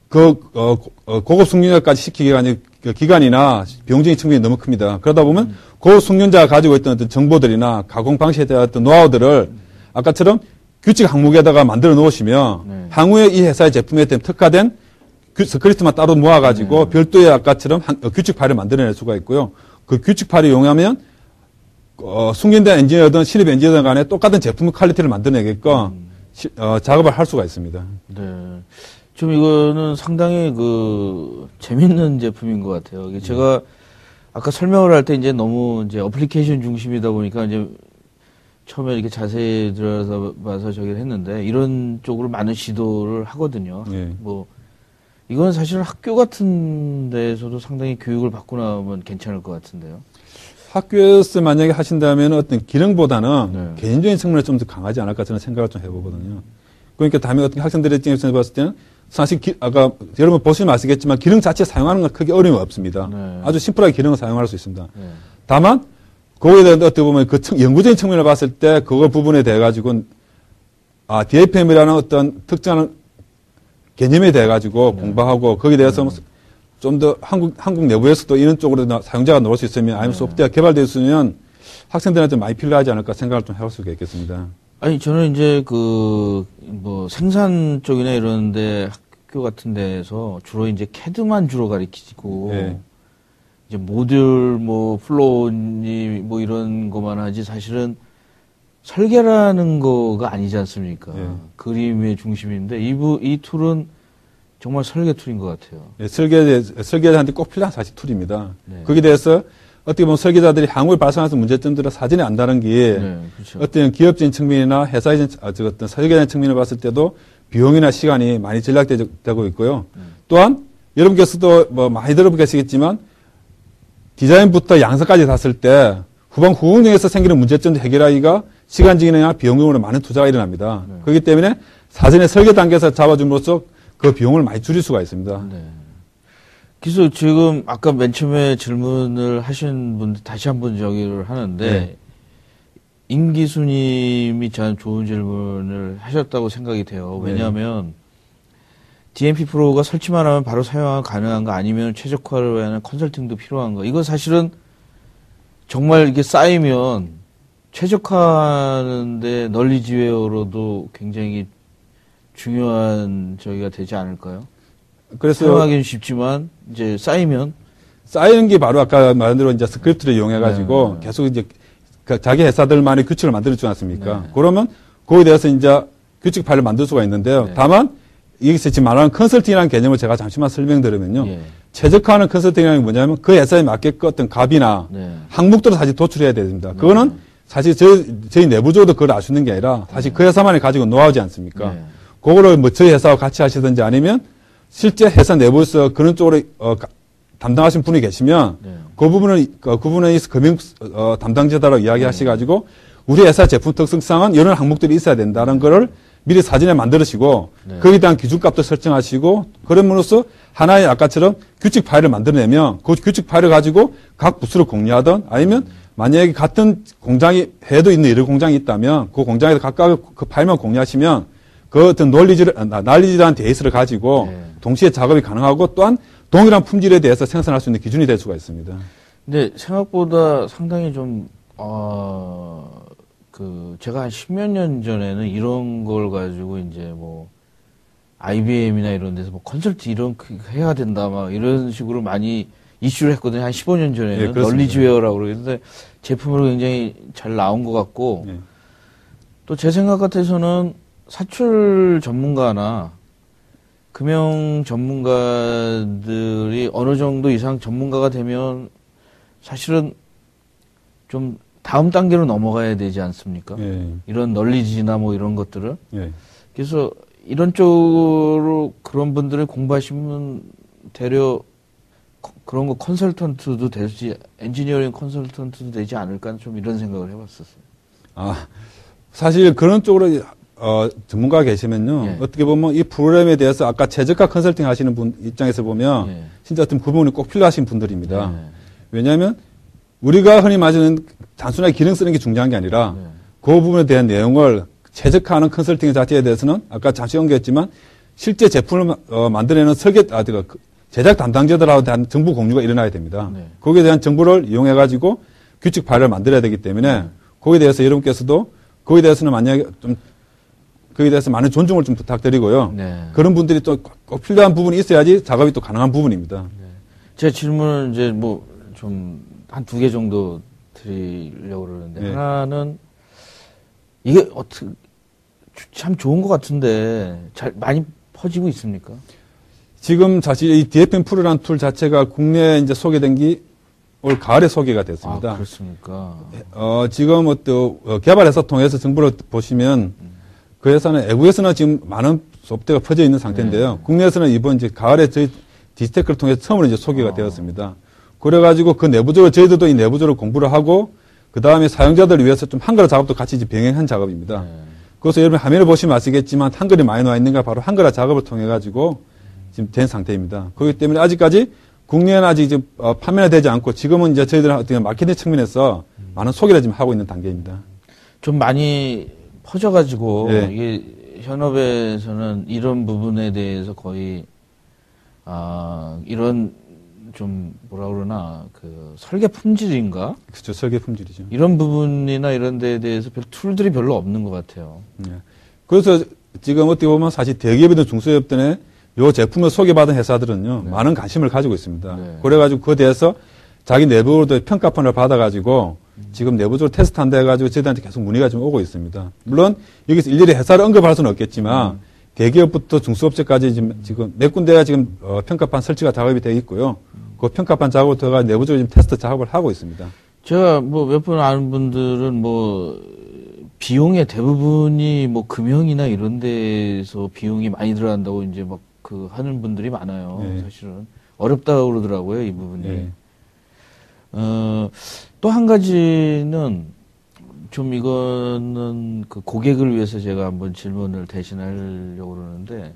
고급 숙련자까지 시키기가 아니 기간이나 비용적인 측면이 너무 큽니다. 그러다 보면 고급 숙련자가 가지고 있던 어떤 정보들이나 가공 방식에 대한 어떤 노하우들을 아까처럼 규칙 항목에다가 만들어 놓으시면 향후에 이 회사의 제품에 대한 특화된 스크립트만 따로 모아가지고 별도의 아까처럼 규칙 파일을 만들어낼 수가 있고요. 그 규칙 파일을 이용하면 숙련된 엔지니어든 신입 엔지니어든 간에 똑같은 제품 퀄리티를 만들어내게끔 작업을 할 수가 있습니다. 네. 좀 이거는 상당히 재밌는 제품인 것 같아요. 제가 아까 설명을 할 때 이제 너무 이제 어플리케이션 중심이다 보니까 이제 처음에 이렇게 자세히 들어서 봐서 저기를 했는데 이런 쪽으로 많은 시도를 하거든요. 뭐 이건 사실은 학교 같은 데에서도 상당히 교육을 받고 나오면 괜찮을 것 같은데요. 학교에서 만약에 하신다면 어떤 기능보다는 개인적인 측면에 좀 더 강하지 않을까 저는 생각을 좀 해보거든요. 그러니까 다음에 어떤 학생들의 입장에서 봤을 때는 사실 아까 여러분 보시면 아시겠지만 기능 자체 사용하는 건 크게 어려움이 없습니다. 아주 심플하게 기능을 사용할 수 있습니다. 다만 그거에 대한 어떻게 보면 연구적인 측면을 봤을 때 그거 부분에 대해 가지고 DFM이라는 어떤 특정한 개념에 대해 가지고 공부하고 거기에 대해서 좀 더 한국 내부에서도 이런 쪽으로 사용자가 나올 수 있으면 아니면 소프트웨어가 개발되어 있으면 학생들한테 많이 필요하지 않을까 생각을 좀 해볼 수가 있겠습니다. 아니, 저는 이제 생산 쪽이나 이런데 학교 같은 데에서 주로 이제 캐드만 주로 가르치고, 이제 모듈, 플로우니, 이런 거만 하지 사실은 설계라는 거가 아니지 않습니까? 그림의 중심인데, 이 툴은 정말 설계 툴인 것 같아요. 설계자한테 꼭 필요한 사실 툴입니다. 거기에 대해서 어떻게 보면 설계자들이 향후에 발생하는 문제점들을 사전에 안다는 게 그렇죠. 어떤 기업적인 측면이나 회사의 어떤 설계자의 측면을 봤을 때도 비용이나 시간이 많이 절약되고 있고요. 또한 여러분께서도 많이 들어보시겠지만 디자인부터 양성까지 갔을 때 후방 후공정에서 생기는 문제점을 해결하기가 시간적이나 비용적으로 많은 투자가 일어납니다. 그렇기 때문에 사전에 설계 단계에서 잡아줌으로써 그 비용을 많이 줄일 수가 있습니다. 그래서 지금 아까 맨 처음에 질문을 하신 분들 다시 한번 저기를 하는데 임 기수님이 참 좋은 질문을 하셨다고 생각이 돼요. 왜냐하면 DMP 프로가 설치만 하면 바로 사용 가능한가 아니면 최적화를 위한 컨설팅도 필요한가. 이거 사실은 정말 이게 쌓이면 최적화하는데 널리지웨어로도 굉장히 중요한 저기가 되지 않을까요? 그래서 사용하기는 쉽지만 이제 쌓이는 게 바로 아까 말한 대로 이제 스크립트를 이용해가지고 계속 이제 자기 회사들만의 규칙을 만들어주지 않습니까? 그러면 거기에 대해서 이제 규칙 파일을 만들 수가 있는데요. 다만 여기서 지금 말하는 컨설팅이라는 개념을 제가 잠시만 설명드리면요. 최적화하는 컨설팅이라는 게 뭐냐면 그 회사에 맞게끔 어떤 값이나 항목들을 사실 도출해야 됩니다. 그거는 사실 저희 내부적으로도 그걸 알 수 있는 게 아니라 사실 그 회사만이 가지고 노하우지 않습니까? 그거를 저희 회사와 같이 하시든지 아니면 실제 회사 내부에서 그런 쪽으로 담당하신 분이 계시면 그 부분에 있어 금융 담당자다라고 이야기하셔가지고 우리 회사 제품 특성상은 이런 항목들이 있어야 된다는 거를 미리 사전에 만들으시고 거기에 대한 기준값도 설정하시고 그럼으로써 하나의 아까처럼 규칙 파일을 만들어내면 그 규칙 파일을 가지고 각 부서로 공유하든 아니면 만약에 같은 공장이 해도 있는 여러 공장이 있다면 그 공장에서 각각 그 파일만 공유하시면 그 어떤 난리지라는 데이터를 가지고 동시에 작업이 가능하고 또한 동일한 품질에 대해서 생산할 수 있는 기준이 될 수가 있습니다. 근데 생각보다 상당히 좀, 제가 한 10몇 년 전에는 이런 걸 가지고 이제 IBM이나 이런 데서 컨설팅 이런 해야 된다, 이런 식으로 많이 이슈를 했거든요. 한 15년 전에는. 예, 널리지웨어라고 그러는데 제품으로 굉장히 잘 나온 것 같고 예. 또 제 생각 같아서는 사출 전문가나 금융 전문가들이 어느 정도 이상 전문가가 되면 사실은 좀 다음 단계로 넘어가야 되지 않습니까? 예. 이런 널리지나 뭐 이런 것들을. 예. 그래서 이런 쪽으로 그런 분들을 공부하시면 되려 그런 거 컨설턴트도 되지, 엔지니어링 컨설턴트도 되지 않을까 좀 이런 생각을 해봤었어요. 아, 사실 그런 쪽으로 전문가가 계시면요. 예. 어떻게 보면 이 프로그램에 대해서 아까 최저가 컨설팅 하시는 분 입장에서 보면 예. 진짜 어떤 부분이 꼭 필요하신 분들입니다. 네. 왜냐하면 우리가 흔히 말하는 단순하게 기능 쓰는 게 중요한 게 아니라 네. 그 부분에 대한 내용을 최적화하는 컨설팅 자체에 대해서는 아까 잠시 언급했지만 실제 제품을 만들어내는 제작 담당자들하고 대한 정보 공유가 일어나야 됩니다. 네. 거기에 대한 정보를 이용해가지고 규칙 파일을 만들어야 되기 때문에 거기에 대해서 여러분께서도 거기에 대해서는 만약에 좀 거기에 대해서 많은 존중을 좀 부탁드리고요. 네. 그런 분들이 또 꼭 필요한 부분이 있어야지 작업이 또 가능한 부분입니다. 제 질문은 이제 뭐 좀 한 2개 정도 드리려고 그러는데 네. 하나는 이게 어떻게 참 좋은 것 같은데 잘 많이 퍼지고 있습니까? 지금 사실 이 DFM 프로라는 툴 자체가 국내에 이제 소개된 게 올 가을에 소개가 됐습니다. 아, 그렇습니까? 지금 개발회사 통해서 정보를 보시면 그 회사는 외국에서는 지금 많은 소프트웨어가 퍼져 있는 상태인데요. 네. 국내에서는 이번 이제 가을에 저희 디지테크를 통해서 처음으로 이제 소개가 되었습니다. 그래가지고 그 내부적으로 저희들도 이 내부적으로 공부를 하고 그 다음에 사용자들을 위해서 좀 한글화 작업도 같이 이제 병행한 작업입니다. 네. 그래서 여러분 화면을 보시면 아시겠지만 한글이 많이 나와 있는가 바로 한글화 작업을 통해 가지고 지금 된 상태입니다. 그렇기 때문에 아직까지 국내에는 아직 이제 판매가 되지 않고 지금은 이제 저희들은 어떻게 마케팅 측면에서 많은 소개를 지금 하고 있는 단계입니다. 좀 많이 퍼져가지고 네. 이게 현업에서는 이런 부분에 대해서 거의 이런 좀 뭐라 그러나 그 설계 품질인가 그렇죠. 설계 품질이죠. 이런 부분이나 이런 데에 대해서 별 툴들이 별로 없는 것 같아요. 네. 그래서 지금 어떻게 보면 사실 대기업이든 중소기업들의 요 제품을 소개받은 회사들은요, 네. 많은 관심을 가지고 있습니다. 네. 그래가지고 그에 대해서 자기 내부로도 평가판을 받아가지고 지금 내부적으로 테스트한다 해가지고 저희들한테 계속 문의가 좀 오고 있습니다. 물론 여기서 일일이 회사를 언급할 수는 없겠지만 대기업부터 중소업체까지 지금 몇 군데가 지금 평가판 설치가 작업이 되어 있고요. 그 평가판 작업을 통해 내부적으로 지금 테스트 작업을 하고 있습니다. 제가 뭐 몇 분 아는 분들은 뭐 비용의 대부분이 뭐 금형이나 이런 데서 비용이 많이 들어간다고 이제 막 그 하는 분들이 많아요. 네. 사실은 어렵다고 그러더라고요, 이 부분이. 네. 또 한 가지는 좀 이거는 그 고객을 위해서 제가 한번 질문을 대신하려고 그러는데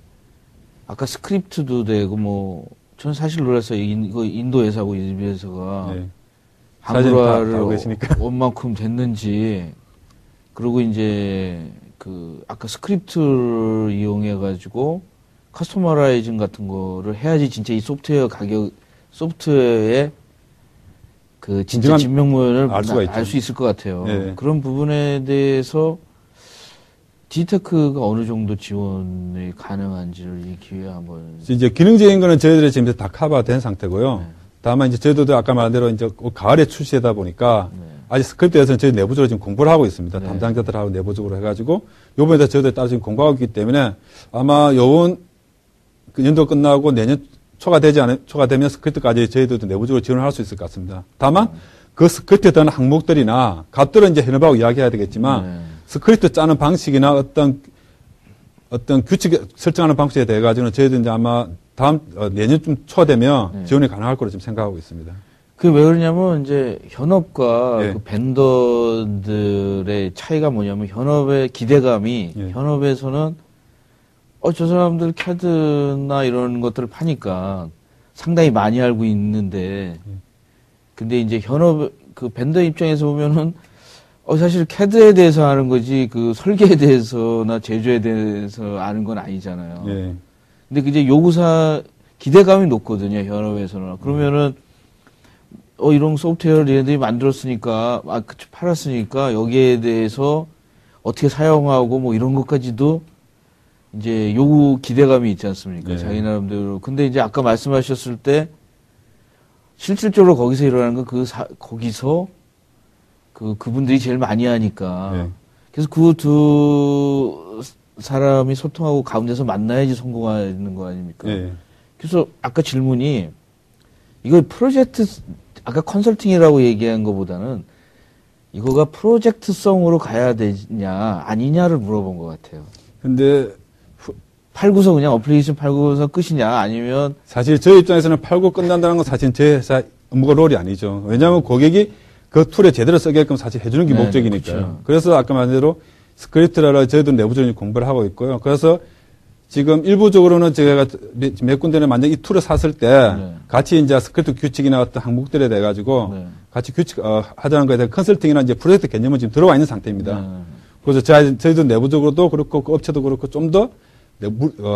아까 스크립트도 되고 뭐 저는 사실 놀랐어요. 이거 인도 회사고 이 회사가 네. 사진 다 하고 한글화를 계시니까. 얼만큼 됐는지 그리고 이제 그 아까 스크립트를 이용해 가지고 커스터머라이징 같은 거를 해야지 진짜 이 소프트웨어의 그 진짜 진명모를 알 수 있을 것 같아요. 네. 그런 부분에 대해서 디테크가 어느 정도 지원이 가능한지를 이 기회에 한번. 이제 기능적인 거는 저희들이 지금 다 커버된 상태고요. 네. 다만 이제 저희들도 아까 말한 대로 이제 가을에 출시하다 보니까 네. 아직 스크립트에서는 저희 내부적으로 지금 공부를 하고 있습니다. 네. 담당자들하고 내부적으로 해가지고 요번에 저희들 따로 지금 공부하고 있기 때문에 아마 요번 그 연도 끝나고 내년 초가 되면 스크립트까지 저희들도 내부적으로 지원을 할 수 있을 것 같습니다. 다만 그 스크립트에 대한 항목들이나 값들은 이제 현업하고 이야기해야 되겠지만 네. 스크립트 짜는 방식이나 어떤 규칙 설정하는 방식에 대해 가지고는 저희들 이제 아마 내년쯤 초 되면 네. 지원이 가능할 거로 지금 생각하고 있습니다. 그게 왜 그러냐면 이제 현업과 예. 그 벤더들의 차이가 뭐냐면 현업의 기대감이 예. 현업에서는 저 사람들 CAD나 이런 것들을 파니까 상당히 많이 알고 있는데 근데 이제 현업 그 벤더 입장에서 보면은 사실 CAD에 대해서 아는 거지 그 설계에 대해서나 제조에 대해서 아는 건 아니잖아요. 예. 근데 이제 요구사 기대감이 높거든요, 현업에서는. 그러면은 이런 소프트웨어를 얘네들이 만들었으니까 팔았으니까 여기에 대해서 어떻게 사용하고 뭐 이런 것까지도 이제 요구 기대감이 있지 않습니까? 네. 자기 나름대로. 근데 이제 아까 말씀하셨을 때 실질적으로 거기서 일어나는 건 거기서 그분들이 제일 많이 하니까. 네. 그래서 그 두 사람이 소통하고 가운데서 만나야지 성공하는 거 아닙니까? 네. 그래서 아까 질문이 이거 프로젝트, 아까 컨설팅이라고 얘기한 것보다는 이거가 프로젝트성으로 가야 되냐, 아니냐를 물어본 것 같아요. 근데 팔고서 그냥 어플리케이션 팔고서 끝이냐, 아니면 사실 저희 입장에서는 팔고 끝난다는 건 사실 제 회사 업무가 롤이 아니죠. 왜냐하면 고객이 그 툴에 제대로 쓰게끔 사실 해주는 게 네, 목적이니까요. 그렇죠. 그래서 아까 말한 대로 스크립트라라 저희도 내부적인 공부를 하고 있고요. 그래서 지금 일부적으로는 제가 몇 군데는 만약 이 툴을 샀을 때 네. 같이 이제 스크립트 규칙이나 어떤 항목들에 대해 가지고 네. 같이 규칙 하자는 거에 대한 컨설팅이나 이제 프로젝트 개념은 지금 들어와 있는 상태입니다. 네. 그래서 저희도 내부적으로도 그렇고 그 업체도 그렇고 좀 더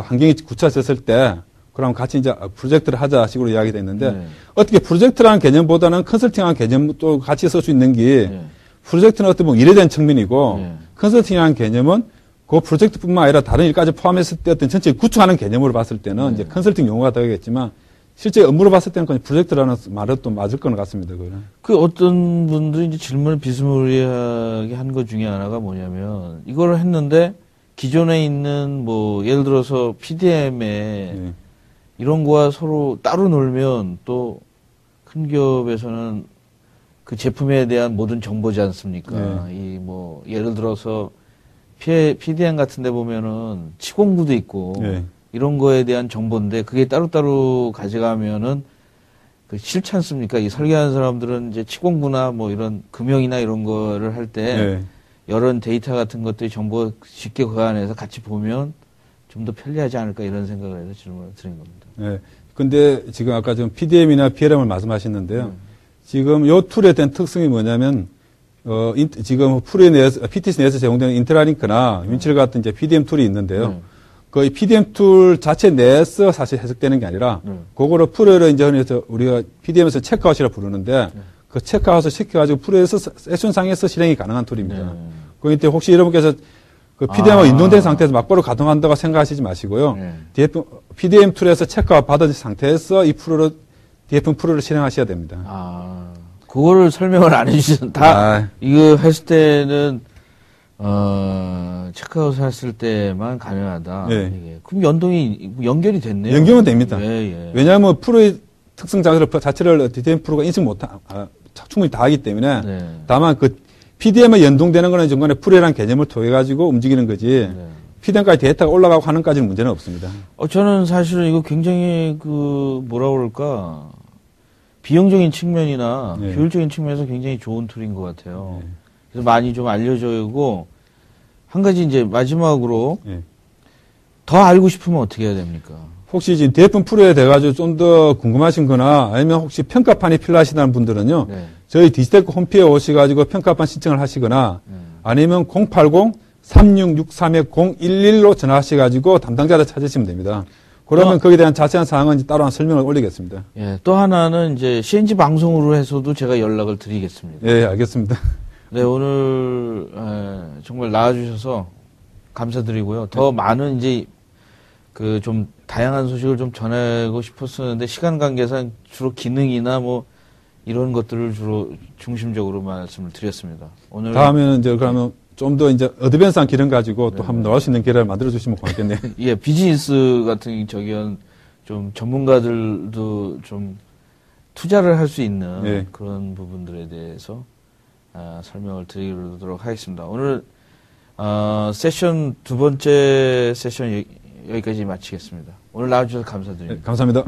환경이 구체화됐을 때 그럼 같이 이제 프로젝트를 하자 식으로 이야기가 됐는데 네. 어떻게 프로젝트라는 개념보다는 컨설팅하는 개념도 같이 쓸 수 있는 게 네. 프로젝트는 어떻게 보면 일에 대한 측면이고 네. 컨설팅이라는 개념은 그 프로젝트뿐만 아니라 다른 일까지 포함했을 때 어떤 전체 구축하는 개념으로 봤을 때는 이제 컨설팅 용어가 되겠지만 실제 업무로 봤을 때는 그냥 프로젝트라는 말은 또 맞을 것 같습니다. 그거는. 그 어떤 분들이 이제 질문을 비스무리하게 한 것 중에 하나가 뭐냐면 이걸 했는데 기존에 있는 뭐 예를 들어서 PDM에 네. 이런 거와 서로 따로 놀면 또 큰 기업에서는 그 제품에 대한 모든 정보지 않습니까? 이 뭐 예를 들어서 PDM 같은 데 보면은 치공구도 있고 네. 이런 거에 대한 정보인데 그게 따로따로 가져가면은 그 싫지 않습니까? 이 설계하는 사람들은 이제 치공구나 뭐 이런 금형이나 이런 거를 할 때 네. 여러 데이터 같은 것들이 정보 쉽게 그 안에서 같이 보면 좀 더 편리하지 않을까 이런 생각을 해서 질문을 드린 겁니다. 네. 근데 지금 아까 좀 PDM이나 PLM을 말씀하셨는데요. 지금 요 툴에 대한 특성이 뭐냐면, 지금 풀에 내에서, PTC 내에서 제공되는 인테라링크나 윈칠 같은 이제 PDM 툴이 있는데요. 그 PDM 툴 자체 내에서 사실 해석되는 게 아니라, 그거를 풀을 이제 우리가 PDM에서 체크아웃이라고 부르는데, 그 체크아웃을 시켜가지고 풀에서 세션상에서 실행이 가능한 툴입니다. 그런데 혹시 여러분께서 그 PDM과 연동된 상태에서 막바로 가동한다고 생각하시지 마시고요. PDM 툴에서 체크아웃 받은 상태에서 이 DFM 프로를 실행하셔야 됩니다. 그거를 설명을 안 해주셔서 이거 했을 때는 체크아웃 했을 때만 가능하다. 네. 이게. 그럼 연결이 됐네요. 연결은 됩니다. 예. 왜냐하면 프로의 특성 자체를 DFM 프로가 인식 충분히 다 하기 때문에 다만 그 PDM에 연동되는 거는 중간에 프로라는 개념을 통해 가지고 움직이는 거지. PDM까지 데이터가 올라가고 하는 까지는 문제는 없습니다. 저는 사실 이거 굉장히 뭐라 그럴까 비용적인 측면이나 효율적인 측면에서 굉장히 좋은 툴인 것 같아요. 그래서 많이 좀 알려져고 한 가지 이제 마지막으로 더 알고 싶으면 어떻게 해야 됩니까? 혹시 지금 DFM 프로에 대해가지고 좀 더 궁금하신 거나 아니면 혹시 평가판이 필요하시다는 분들은요. 저희 디지털 홈페이지에 오셔가지고 평가판 신청을 하시거나 아니면 080-3663-011로 전화하셔가지고 담당자를 찾으시면 됩니다. 그러면 거기에 대한 자세한 사항은 따로 한 설명을 올리겠습니다. 예, 또 하나는 이제 CNG 방송으로 해서도 제가 연락을 드리겠습니다. 예, 알겠습니다. 네, 오늘 정말 나와주셔서 감사드리고요. 더 많은 이제 좀 다양한 소식을 좀 전하고 싶었었는데 시간 관계상 주로 기능이나 뭐 이런 것들을 주로 중심적으로 말씀을 드렸습니다. 오늘 다음에는 이제 그러면 좀 더 이제 어드밴스한 기능 가지고 또 한번 나올 수 있는 기회를 만들어 주시면 고맙겠네요. 예, 비즈니스 같은 좀 전문가들도 좀 투자를 할 수 있는 그런 부분들에 대해서 설명을 드리도록 하겠습니다. 오늘 세션 두 번째 세션 여기까지 마치겠습니다. 오늘 나와주셔서 감사드립니다. 네, 감사합니다.